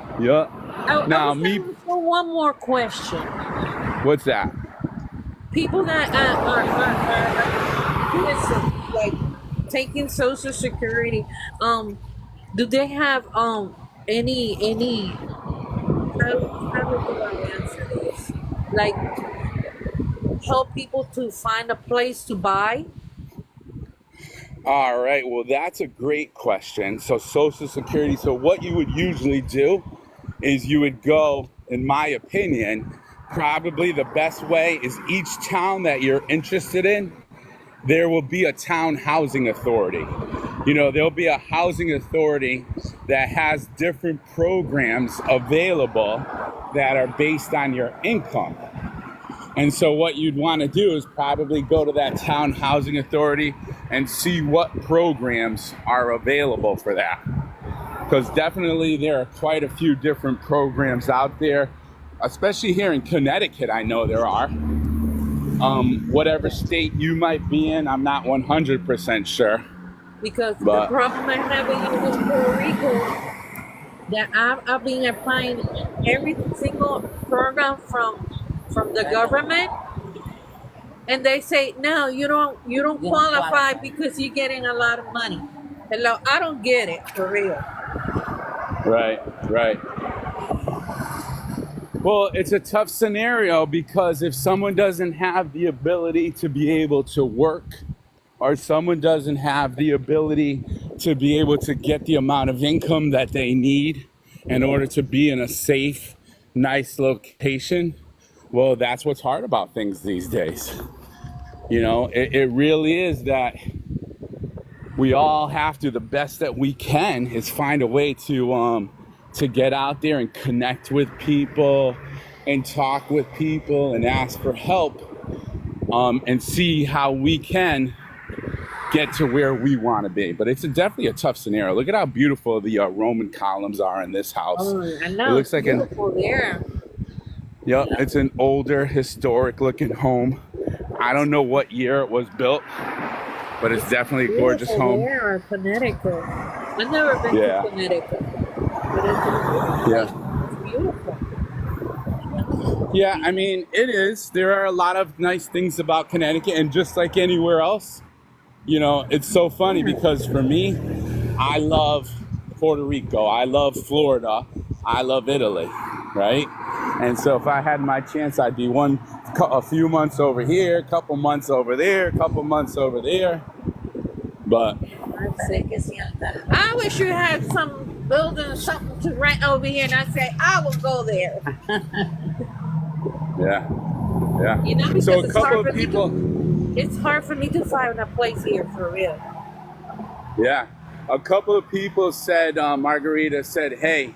Now, one more question. What's that? People that are like taking Social Security, do they have any how do I answer this? Like, help people to find a place to buy? All right, well, that's a great question. So Social Security, so what you would usually do is you would go, in my opinion, probably the best way is each town that you're interested in, there will be a town housing authority. There'll be a housing authority that has different programs available that are based on your income. And so what you'd want to do is probably go to that town housing authority and see what programs are available for that. Because definitely there are quite a few different programs out there, especially here in Connecticut, I know there are. Whatever state you might be in, I'm not 100% sure. Because the problem I have in Puerto Rico, that I've been applying every single program from the government, and they say no, you don't qualify because you're getting a lot of money. Hello, I don't get it for real. Right, right. Well, it's a tough scenario because if someone doesn't have the ability to be able to work, or someone doesn't have the ability to be able to get the amount of income that they need in order to be in a safe, nice location, well, that's what's hard about things these days. You know, it really is that we all have to, the best that we can is find a way to get out there and connect with people and talk with people and ask for help, and see how we can get to where we want to be. But it's definitely a tough scenario. Look at how beautiful the Roman columns are in this house. Oh, I know. It looks like beautiful there. Yep, it's an older, historic looking home. I don't know what year it was built, but it's definitely a gorgeous home. There in Connecticut. I've never been to Connecticut, but it's beautiful. Yeah, I mean, it is. There are a lot of nice things about Connecticut, and just like anywhere else, you know, it's so funny because for me, I love Puerto Rico, I love Florida, I love Italy, right? And so if I had my chance, I'd be a few months over here, a couple months over there, a couple months over there. But I wish you had some building, something to rent over here, and I say I will go there. Yeah. You know, because so a couple of people. It's hard for me to find a place here for real. Yeah, a couple of people said, Margarita said, hey,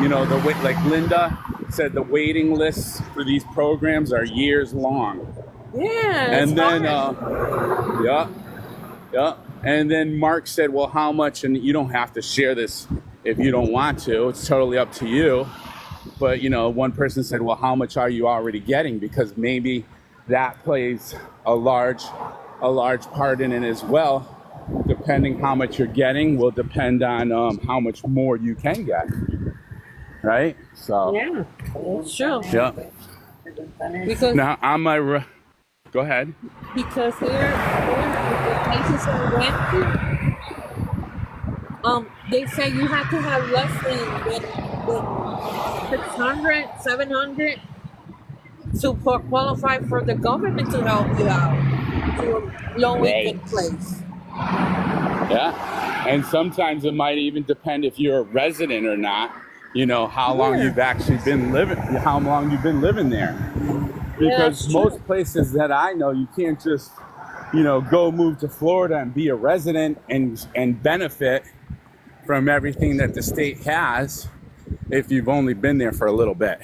you know, like Linda said, the waiting lists for these programs are years long. Yeah. And then, yeah. And then Mark said, well, how much? And you don't have to share this if you don't want to. It's totally up to you. But, you know, one person said, well, how much are you already getting? Because maybe that plays a large part in it as well. Depending how much you're getting will depend on how much more you can get. Right? So. Yeah, that's true. Yeah. Because now, go ahead. Because here the places I went to, they say you have to have less than 600, 700 to qualify for the government to help you out to a low-income place. Yeah, and sometimes it might even depend if you're a resident or not. You know, how long you've actually been living, how long you've been living there. Because most places that I know, you can't just, you know, go move to Florida and be a resident and benefit from everything that the state has if you've only been there for a little bit.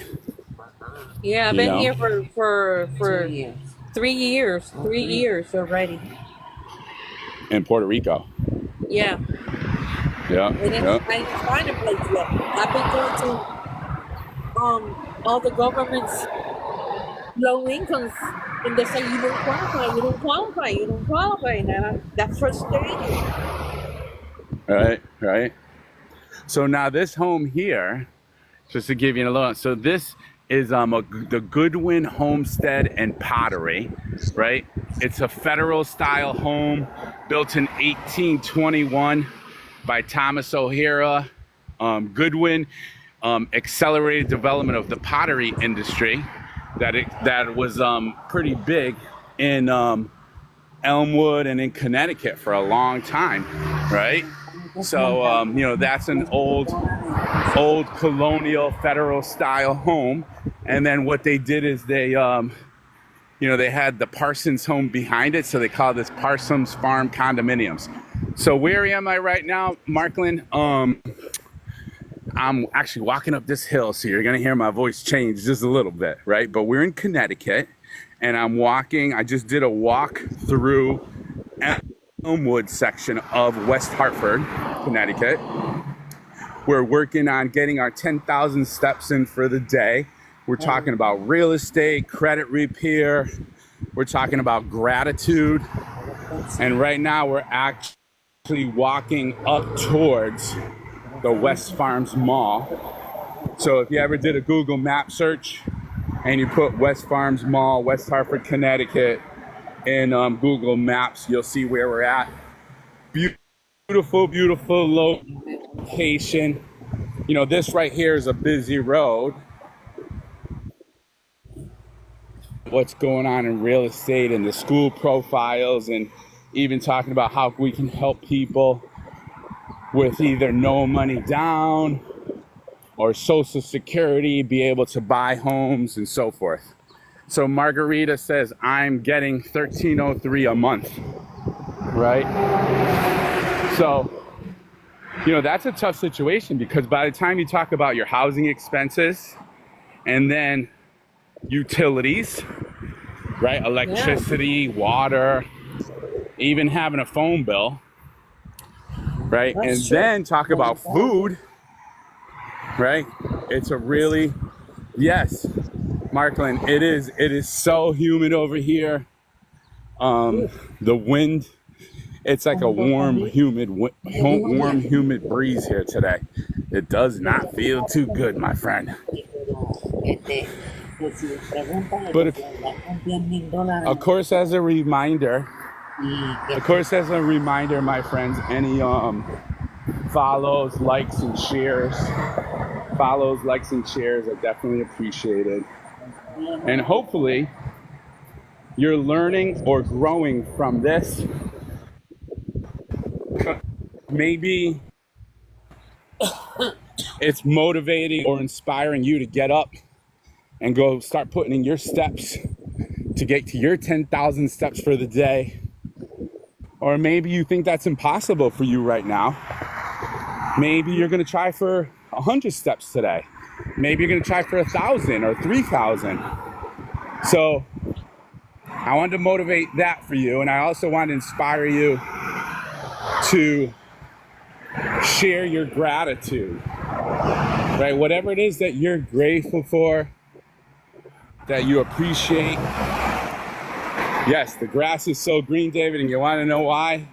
Yeah, I've been here for 3 years. 3 years already. In Puerto Rico. Yeah. Yeah. And then I ain't find a place yet. I've been going to all the government's low incomes, and they say you don't qualify, you don't qualify, you don't qualify, and that's frustrating. Right. So now this home here, just to give you a little, so this is the Goodwin Homestead and Pottery, right? It's a federal style home built in 1821 by Thomas O'Hara. Goodwin accelerated development of the pottery industry that was pretty big in Elmwood and in Connecticut for a long time, right? So you know, that's an old colonial federal style home. And then what they did is they you know, they had the Parsons home behind it, so they call this Parsons Farm Condominiums. So where am I right now, Marklin? I'm actually walking up this hill, so you're gonna hear my voice change just a little bit, right? But we're in Connecticut, and I'm walking. I just did a walk through Elmwood section of West Hartford, Connecticut. We're working on getting our 10,000 steps in for the day. We're talking about real estate, credit repair. We're talking about gratitude. And right now we're actually walking up towards the West Farms Mall. So if you ever did a Google map search, and you put West Farms Mall, West Hartford, Connecticut in Google Maps, you'll see where we're at. Beautiful, beautiful location. You know, this right here is a busy road. What's going on in real estate and the school profiles, and even talking about how we can help people with either no money down or Social Security, be able to buy homes and so forth. So Margarita says, I'm getting $1,303 a month, right? So, you know, that's a tough situation, because by the time you talk about your housing expenses and then utilities, right? Electricity, water, even having a phone bill, right? That's and true. Then talk about food, right? It's a really, yes, Markland, it is so humid over here. The wind, it's like a warm, humid breeze here today. It does not feel too good, my friend. But of course, as a reminder, my friends, any follows, likes, and shares are definitely appreciated. And hopefully, you're learning or growing from this. Maybe it's motivating or inspiring you to get up and go start putting in your steps to get to your 10,000 steps for the day. Or maybe you think that's impossible for you right now. Maybe you're gonna try for 100 steps today. Maybe you're gonna try for 1,000 or 3,000. So I wanted to motivate that for you. And I also want to inspire you to share your gratitude, right? Whatever it is that you're grateful for, that you appreciate. Yes, the grass is so green, David, and you want to know why?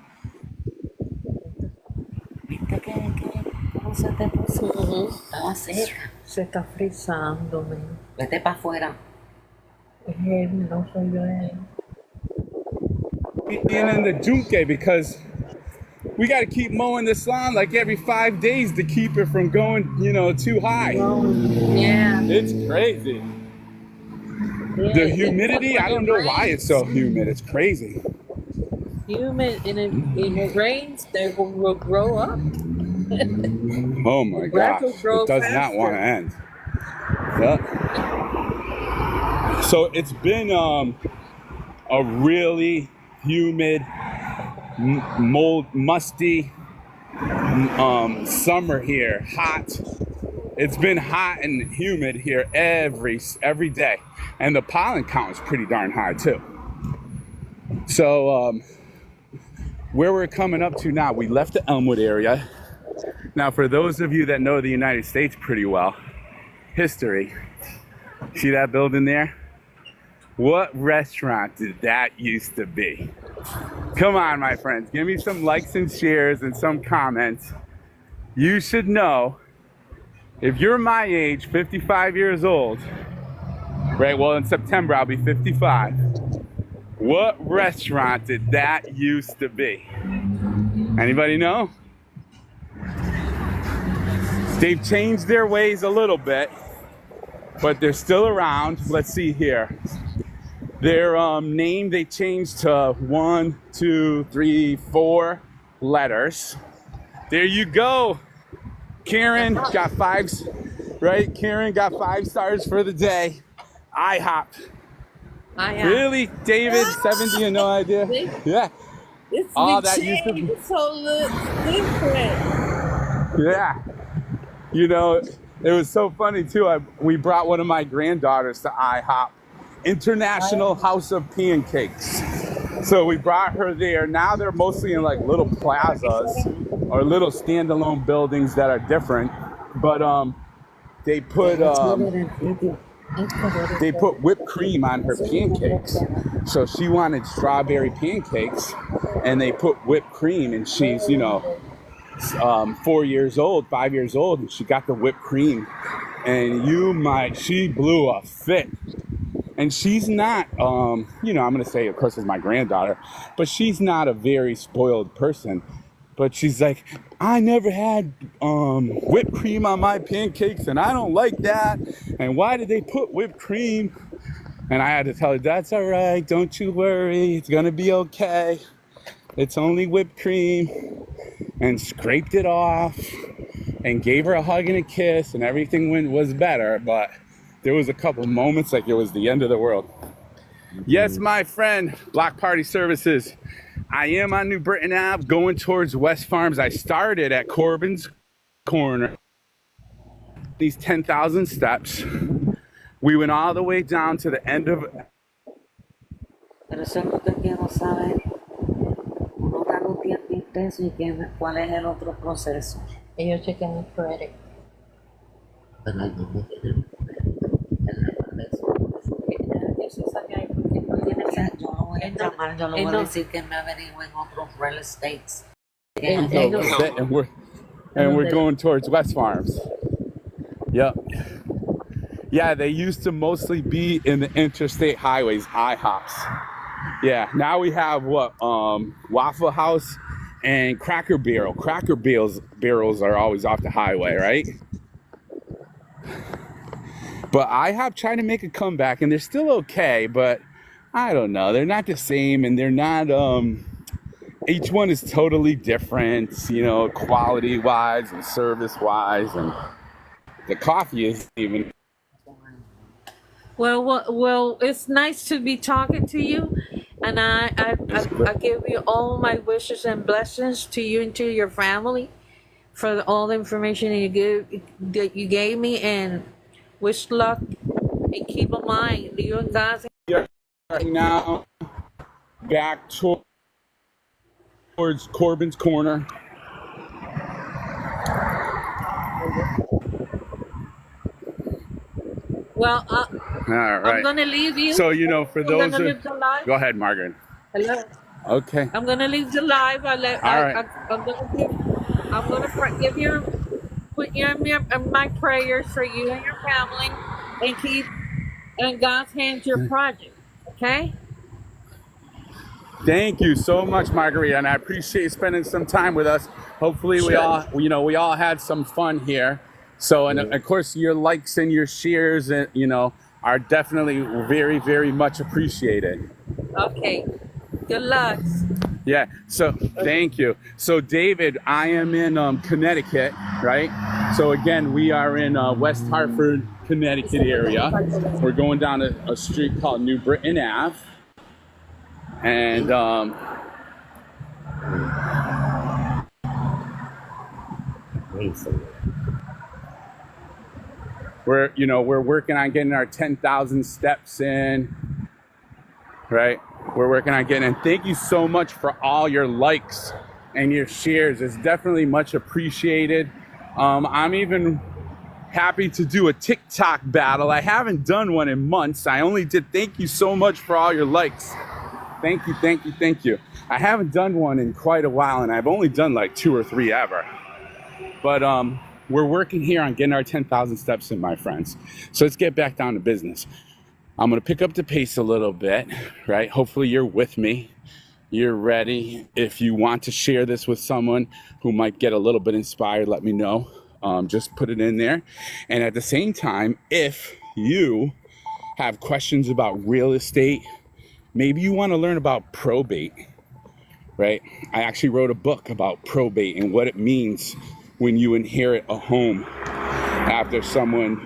Se está frizando, man. Vete para afuera. No soy yo. And in the junque, because we got to keep mowing this lawn like every 5 days to keep it from going, you know, too high. Yeah. It's crazy. Yeah, the humidity, I don't know why it's so humid. It's crazy. Humid, and it rains, they will grow up. Oh my gosh, it does not want to end. Yep. So it's been a really humid, musty summer here. Hot. It's been hot and humid here every day, and the pollen count is pretty darn high too. So where we're coming up to now, we left the Elmwood area. Now, for those of you that know the United States pretty well, history. See that building there? What restaurant did that used to be? Come on, my friends, give me some likes and shares and some comments. You should know, if you're my age, 55 years old, right? Well, in September, I'll be 55. What restaurant did that used to be? Anybody know? They've changed their ways a little bit, but they're still around. Let's see here. Their name, they changed to 1, 2, 3, 4 letters. There you go. Karen got 5, right? Karen got 5 stars for the day. IHOP. Really, David? 70 and no idea? Yeah. It's that used to be so different. Yeah. You know, it was so funny too. We brought one of my granddaughters to IHOP, International House of Pancakes. So we brought her there. Now they're mostly in like little plazas or little standalone buildings that are different. But they put whipped cream on her pancakes. So she wanted strawberry pancakes, and they put whipped cream, and she's, you know, 5 years old, and she got the whipped cream, and she blew a fit. And she's not, you know, I'm going to say, of course, it's my granddaughter, but she's not a very spoiled person. But she's like, I never had whipped cream on my pancakes, and I don't like that. And why did they put whipped cream? And I had to tell her, that's all right. Don't you worry. It's going to be okay. It's only whipped cream. And scraped it off and gave her a hug and a kiss, and everything was better. But there was a couple moments like it was the end of the world. Yes, my friend, Block Party Services. I am on New Britain Ave going towards West Farms. I started at Corbin's Corner. These 10,000 steps. We went all the way down to the end of... Pero eso es lo que quiero saber. Uno gana un tiempo intenso y cuál es el otro proceso. Ellos chequen el credit. Pero no me tienen eso es acá, porque no tiene que yo lo voy a llamar, yo lo voy a decir que me averigüen otros real estates. And we're going towards West Farms. Yep. Yeah, they used to mostly be in the interstate highways, IHOPs. Yeah, now we have what, Waffle House and Cracker Barrel. Cracker barrels are always off the highway, right? But IHOP trying to make a comeback, and they're still okay, but I don't know. They're not the same, and they're not, each one is totally different, you know, quality-wise and service-wise, and the coffee is even... Well, it's nice to be talking to you, and I give you all my wishes and blessings to you and to your family for all the information that you gave me, and wish luck, and keep in mind you and God's. Now back towards Corbin's Corner. Well, all right. I'm gonna leave you. So, you know, for those who... Go ahead, Margaret. Hello. Okay. I'm gonna leave the live. I'm gonna give you, put you in my prayers for you and your family, and keep in God's hands your project. Okay. Thank you so much, Margarita, and I appreciate you spending some time with us. Hopefully, we all had some fun here. So, and of course, your likes and your shares, you know, are definitely very, very much appreciated. Okay. Good luck. Yeah. So, thank you. So, David, I am in Connecticut, right? So, again, we are in West Hartford, Connecticut area. We're going down a street called New Britain Ave. And we're working on getting our 10,000 steps in, right? We're working on getting, and thank you so much for all your likes and your shares. It's definitely much appreciated. I'm even happy to do a TikTok battle. I haven't done one in months. I only did. Thank you so much for all your likes. Thank you, thank you, thank you. I haven't done one in quite a while, and I've only done like 2 or 3 ever. But we're working here on getting our 10,000 steps in, my friends. So let's get back down to business. I'm gonna pick up the pace a little bit, right? Hopefully you're with me. You're ready. If you want to share this with someone who might get a little bit inspired, let me know. Just put it in there. And at the same time, if you have questions about real estate, maybe you want to learn about probate, right? I actually wrote a book about probate and what it means when you inherit a home after someone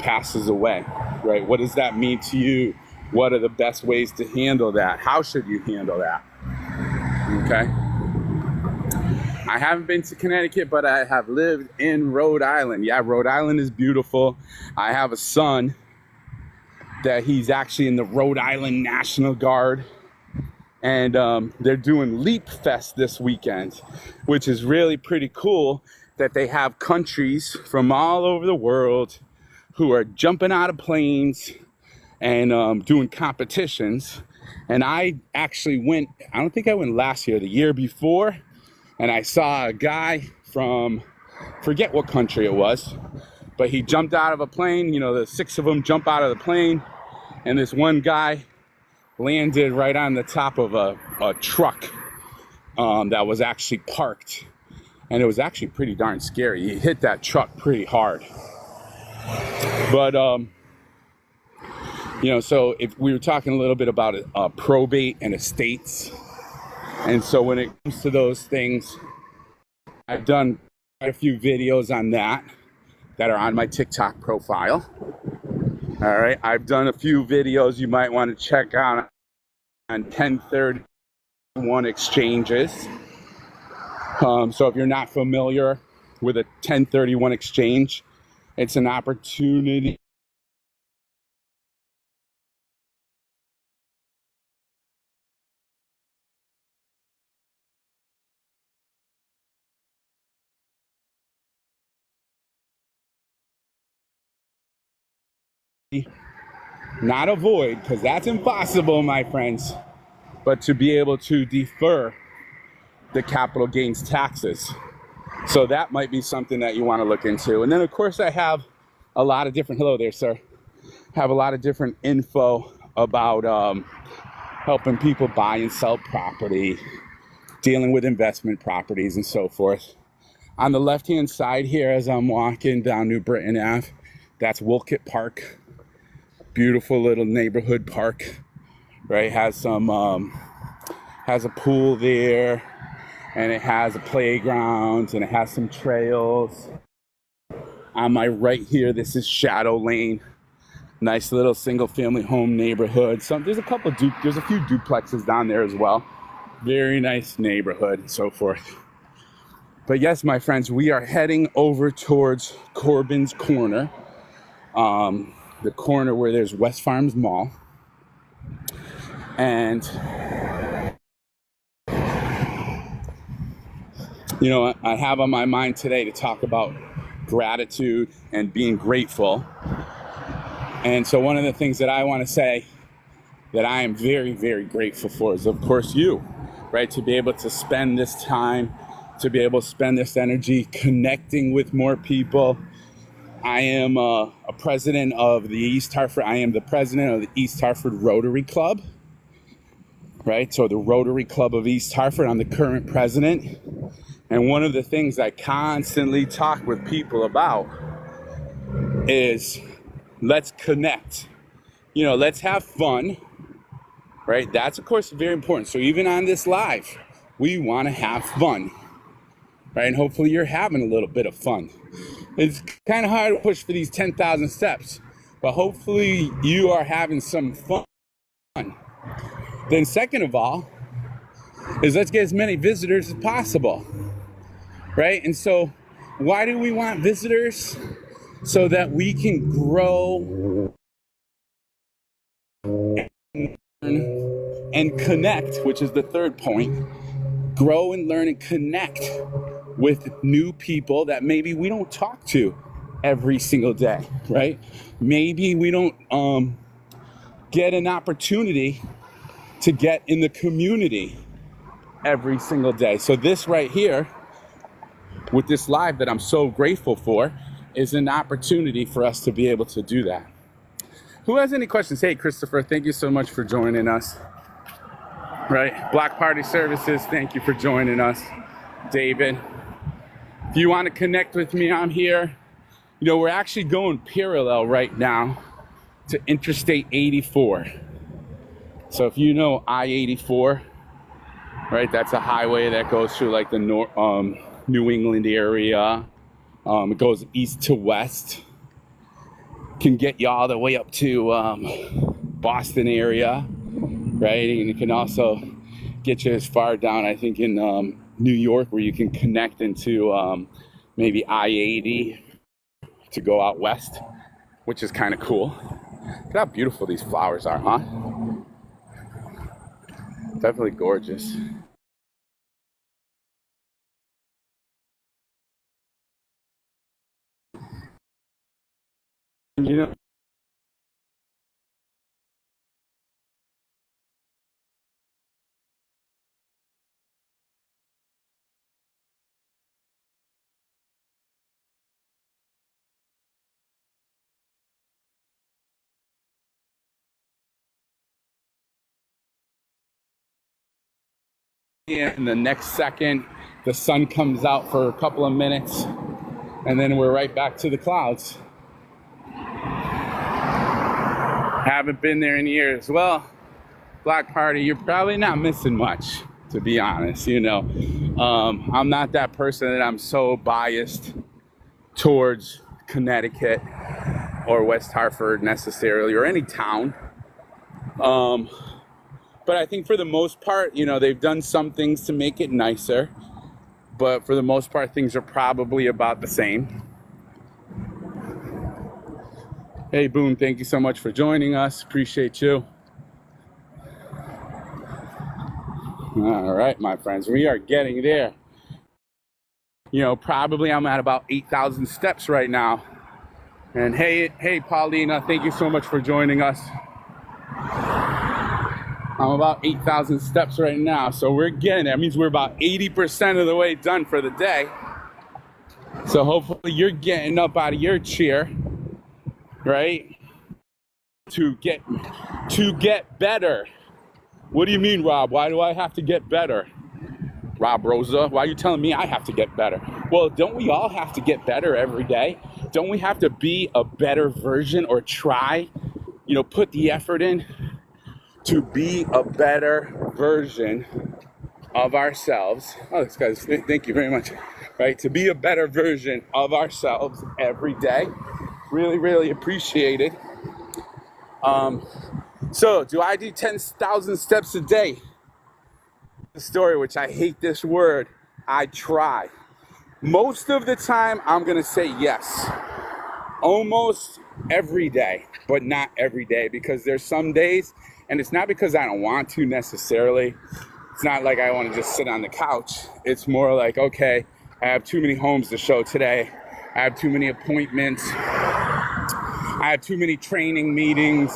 passes away, right? What does that mean to you? What are the best ways to handle that? How should you handle that? Okay. I haven't been to Connecticut, but I have lived in Rhode Island. Yeah, Rhode Island is beautiful. I have a son that he's actually in the Rhode Island National Guard, and they're doing Leap Fest this weekend, which is really pretty cool that they have countries from all over the world who are jumping out of planes and doing competitions. And I actually went, I don't think I went last year, the year before, and I saw a guy from, forget what country it was, but he jumped out of a plane. You know, the 6 of them jump out of the plane, and this one guy landed right on the top of a truck that was actually parked, and it was actually pretty darn scary. He hit that truck pretty hard. But you know, so if we were talking a little bit about probate and estates, and so when it comes to those things, I've done quite a few videos on that are on my TikTok profile. All right, I've done a few videos you might want to check out on 1031 exchanges. So if you're not familiar with a 1031 exchange, it's an opportunity not avoid, because that's impossible, my friends, but to be able to defer the capital gains taxes. So that might be something that you want to look into. And then of course I have a lot of different, hello there, sir, have a lot of different info about helping people buy and sell property, dealing with investment properties and so forth. On the left-hand side here, as I'm walking down New Britain Ave, that's Wolcott Park. Beautiful little neighborhood park, right? Has some, has a pool there, and it has a playground, and it has some trails. On my right here, this is Shadow Lane. Nice little single-family home neighborhood. There's a few duplexes down there as well. Very nice neighborhood and so forth. But yes, my friends, we are heading over towards Corbin's Corner, the corner where there's West Farms Mall. And, you know, I have on my mind today to talk about gratitude and being grateful. And so one of the things that I want to say that I am very, very grateful for is, of course, you, right? To be able to spend this time, to be able to spend this energy connecting with more people. I am a president of the East Hartford. I am the president of the East Hartford Rotary Club, right? So the Rotary Club of East Hartford, I'm the current president. And one of the things I constantly talk with people about is let's connect. You know, let's have fun, right? That's, of course, very important. So even on this live, we want to have fun, right? And hopefully you're having a little bit of fun. It's kind of hard to push for these 10,000 steps, but hopefully you are having some fun. Then second of all, is let's get as many visitors as possible, right? And so why do we want visitors? So that we can grow and connect, which is the third point. Grow and learn and connect with new people that maybe we don't talk to every single day, right? Maybe we don't get an opportunity to get in the community every single day. So this right here, with this live that I'm so grateful for, is an opportunity for us to be able to do that. Who has any questions? Hey, Christopher, thank you so much for joining us. Right, Block Party Services, thank you for joining us. David, if you want to connect with me, I'm here. You know, we're actually going parallel right now to Interstate 84. So if you know I-84, right, that's a highway that goes through like the New England area. It goes east to west. Can get you all the way up to Boston area, right? And it can also get you as far down, I think, in New York, where you can connect into maybe I-80 to go out west, which is kind of cool. Look how beautiful these flowers are, huh? Definitely gorgeous. You know, and the next second the sun comes out for a couple of minutes, and then we're right back to the clouds. Haven't been there in years. Well, Black Party, you're probably not missing much, to be honest. You know, I'm not that person that I'm so biased towards Connecticut or West Hartford necessarily, or any town. But I think for the most part, you know, they've done some things to make it nicer, but for the most part, things are probably about the same. Hey, Boone, thank you so much for joining us. Appreciate you. All right, my friends, we are getting there. You know, probably I'm at about 8,000 steps right now. And hey, Paulina, thank you so much for joining us. I'm about 8,000 steps right now, so we're getting there. That means we're about 80% of the way done for the day. So hopefully you're getting up out of your chair, right? To get better. What do you mean, Rob? Why do I have to get better? Rob Rosa, why are you telling me I have to get better? Well, don't we all have to get better every day? Don't we have to be a better version, or try, you know, put the effort in to be a better version of ourselves? Oh, this guy's, thank you very much. Right? To be a better version of ourselves every day. Really, really appreciate it. So do I do 10,000 steps a day? The story, which I hate this word, I try. Most of the time, I'm gonna say yes. Almost every day, but not every day, because there's some days, and it's not because I don't want to necessarily. It's not like I want to just sit on the couch. It's more like, okay, I have too many homes to show today. I have too many appointments. I have too many training meetings.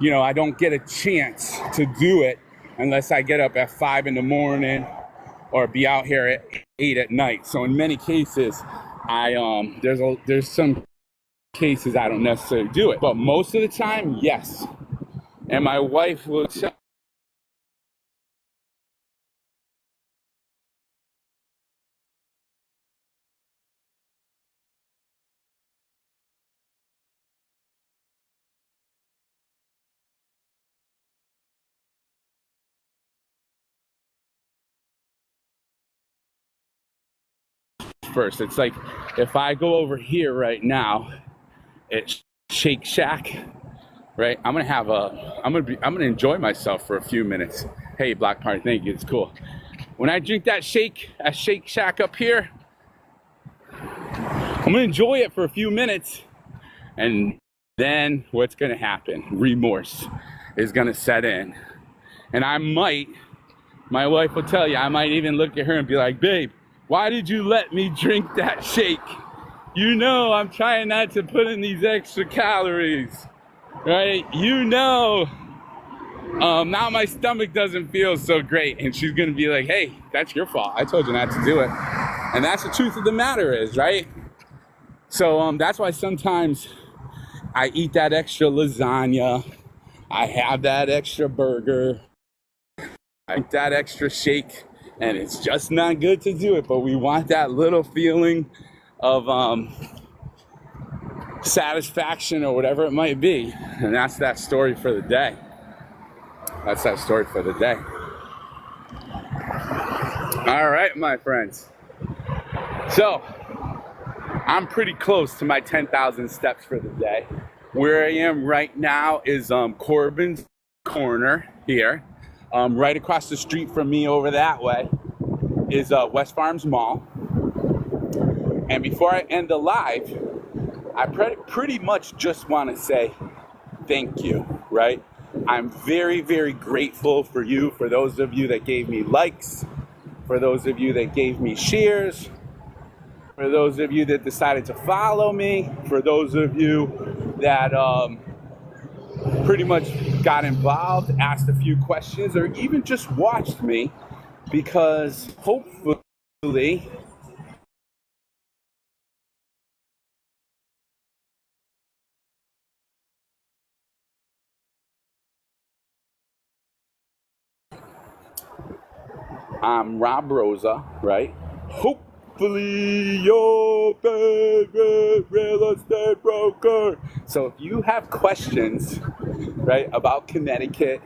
You know, I don't get a chance to do it unless I get up at 5 in the morning or be out here at 8 at night. So in many cases, there's some cases I don't necessarily do it, but most of the time, yes. And my wife will tell first. It's like if I go over here right now at Shake Shack, right? I'm gonna enjoy myself for a few minutes. Hey, Black Party, thank you. It's cool. When I drink that shake at Shake Shack up here, I'm gonna enjoy it for a few minutes, and then what's gonna happen? Remorse is gonna set in, and my wife will tell you, I might even look at her and be like, babe, why did you let me drink that shake? You know I'm trying not to put in these extra calories, right? You know, now my stomach doesn't feel so great. And she's gonna be like, hey, that's your fault. I told you not to do it. And that's the truth of the matter is, right? So that's why sometimes I eat that extra lasagna. I have that extra burger. I drink that extra shake. And it's just not good to do it, but we want that little feeling of satisfaction or whatever it might be. And that's that story for the day. That's that story for the day. All right, my friends. So, I'm pretty close to my 10,000 steps for the day. Where I am right now is Corbin's Corner here. Right across the street from me over that way is West Farms Mall. And before I end the live, I pretty much just want to say thank you, right? I'm very, very grateful for you, for those of you that gave me likes, for those of you that gave me shares, for those of you that decided to follow me, for those of you that pretty much got involved, asked a few questions, or even just watched me, because hopefully I'm Rob Rosa, right? Hopefully your favorite real estate broker. So if you have questions, right, about Connecticut,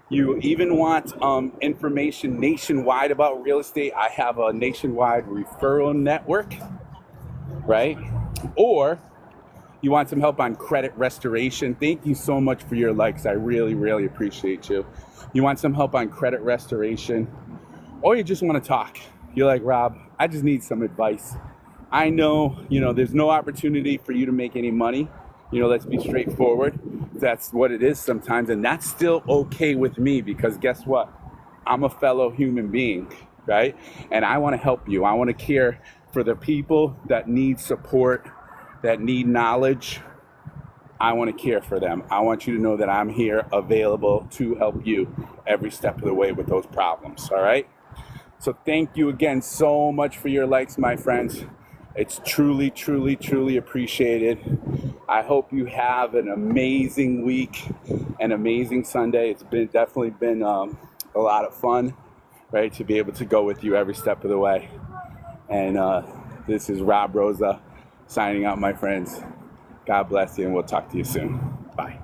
you even want information nationwide about real estate, I have a nationwide referral network, right? Or you want some help on credit restoration. Thank you so much for your likes. I really, really appreciate you. You want some help on credit restoration, or you just want to talk. You're like, Rob, I just need some advice. I know, there's no opportunity for you to make any money. Let's be straightforward. That's what it is sometimes. And that's still okay with me, because guess what? I'm a fellow human being, right? And I want to help you. I want to care for the people that need support, that need knowledge. I want to care for them. I want you to know that I'm here available to help you every step of the way with those problems, all right? So thank you again so much for your likes, my friends. It's truly, truly, truly appreciated. I hope you have an amazing week, an amazing Sunday. It's definitely been a lot of fun, right, to be able to go with you every step of the way. And this is Rob Rosa signing out, my friends. God bless you, and we'll talk to you soon. Bye.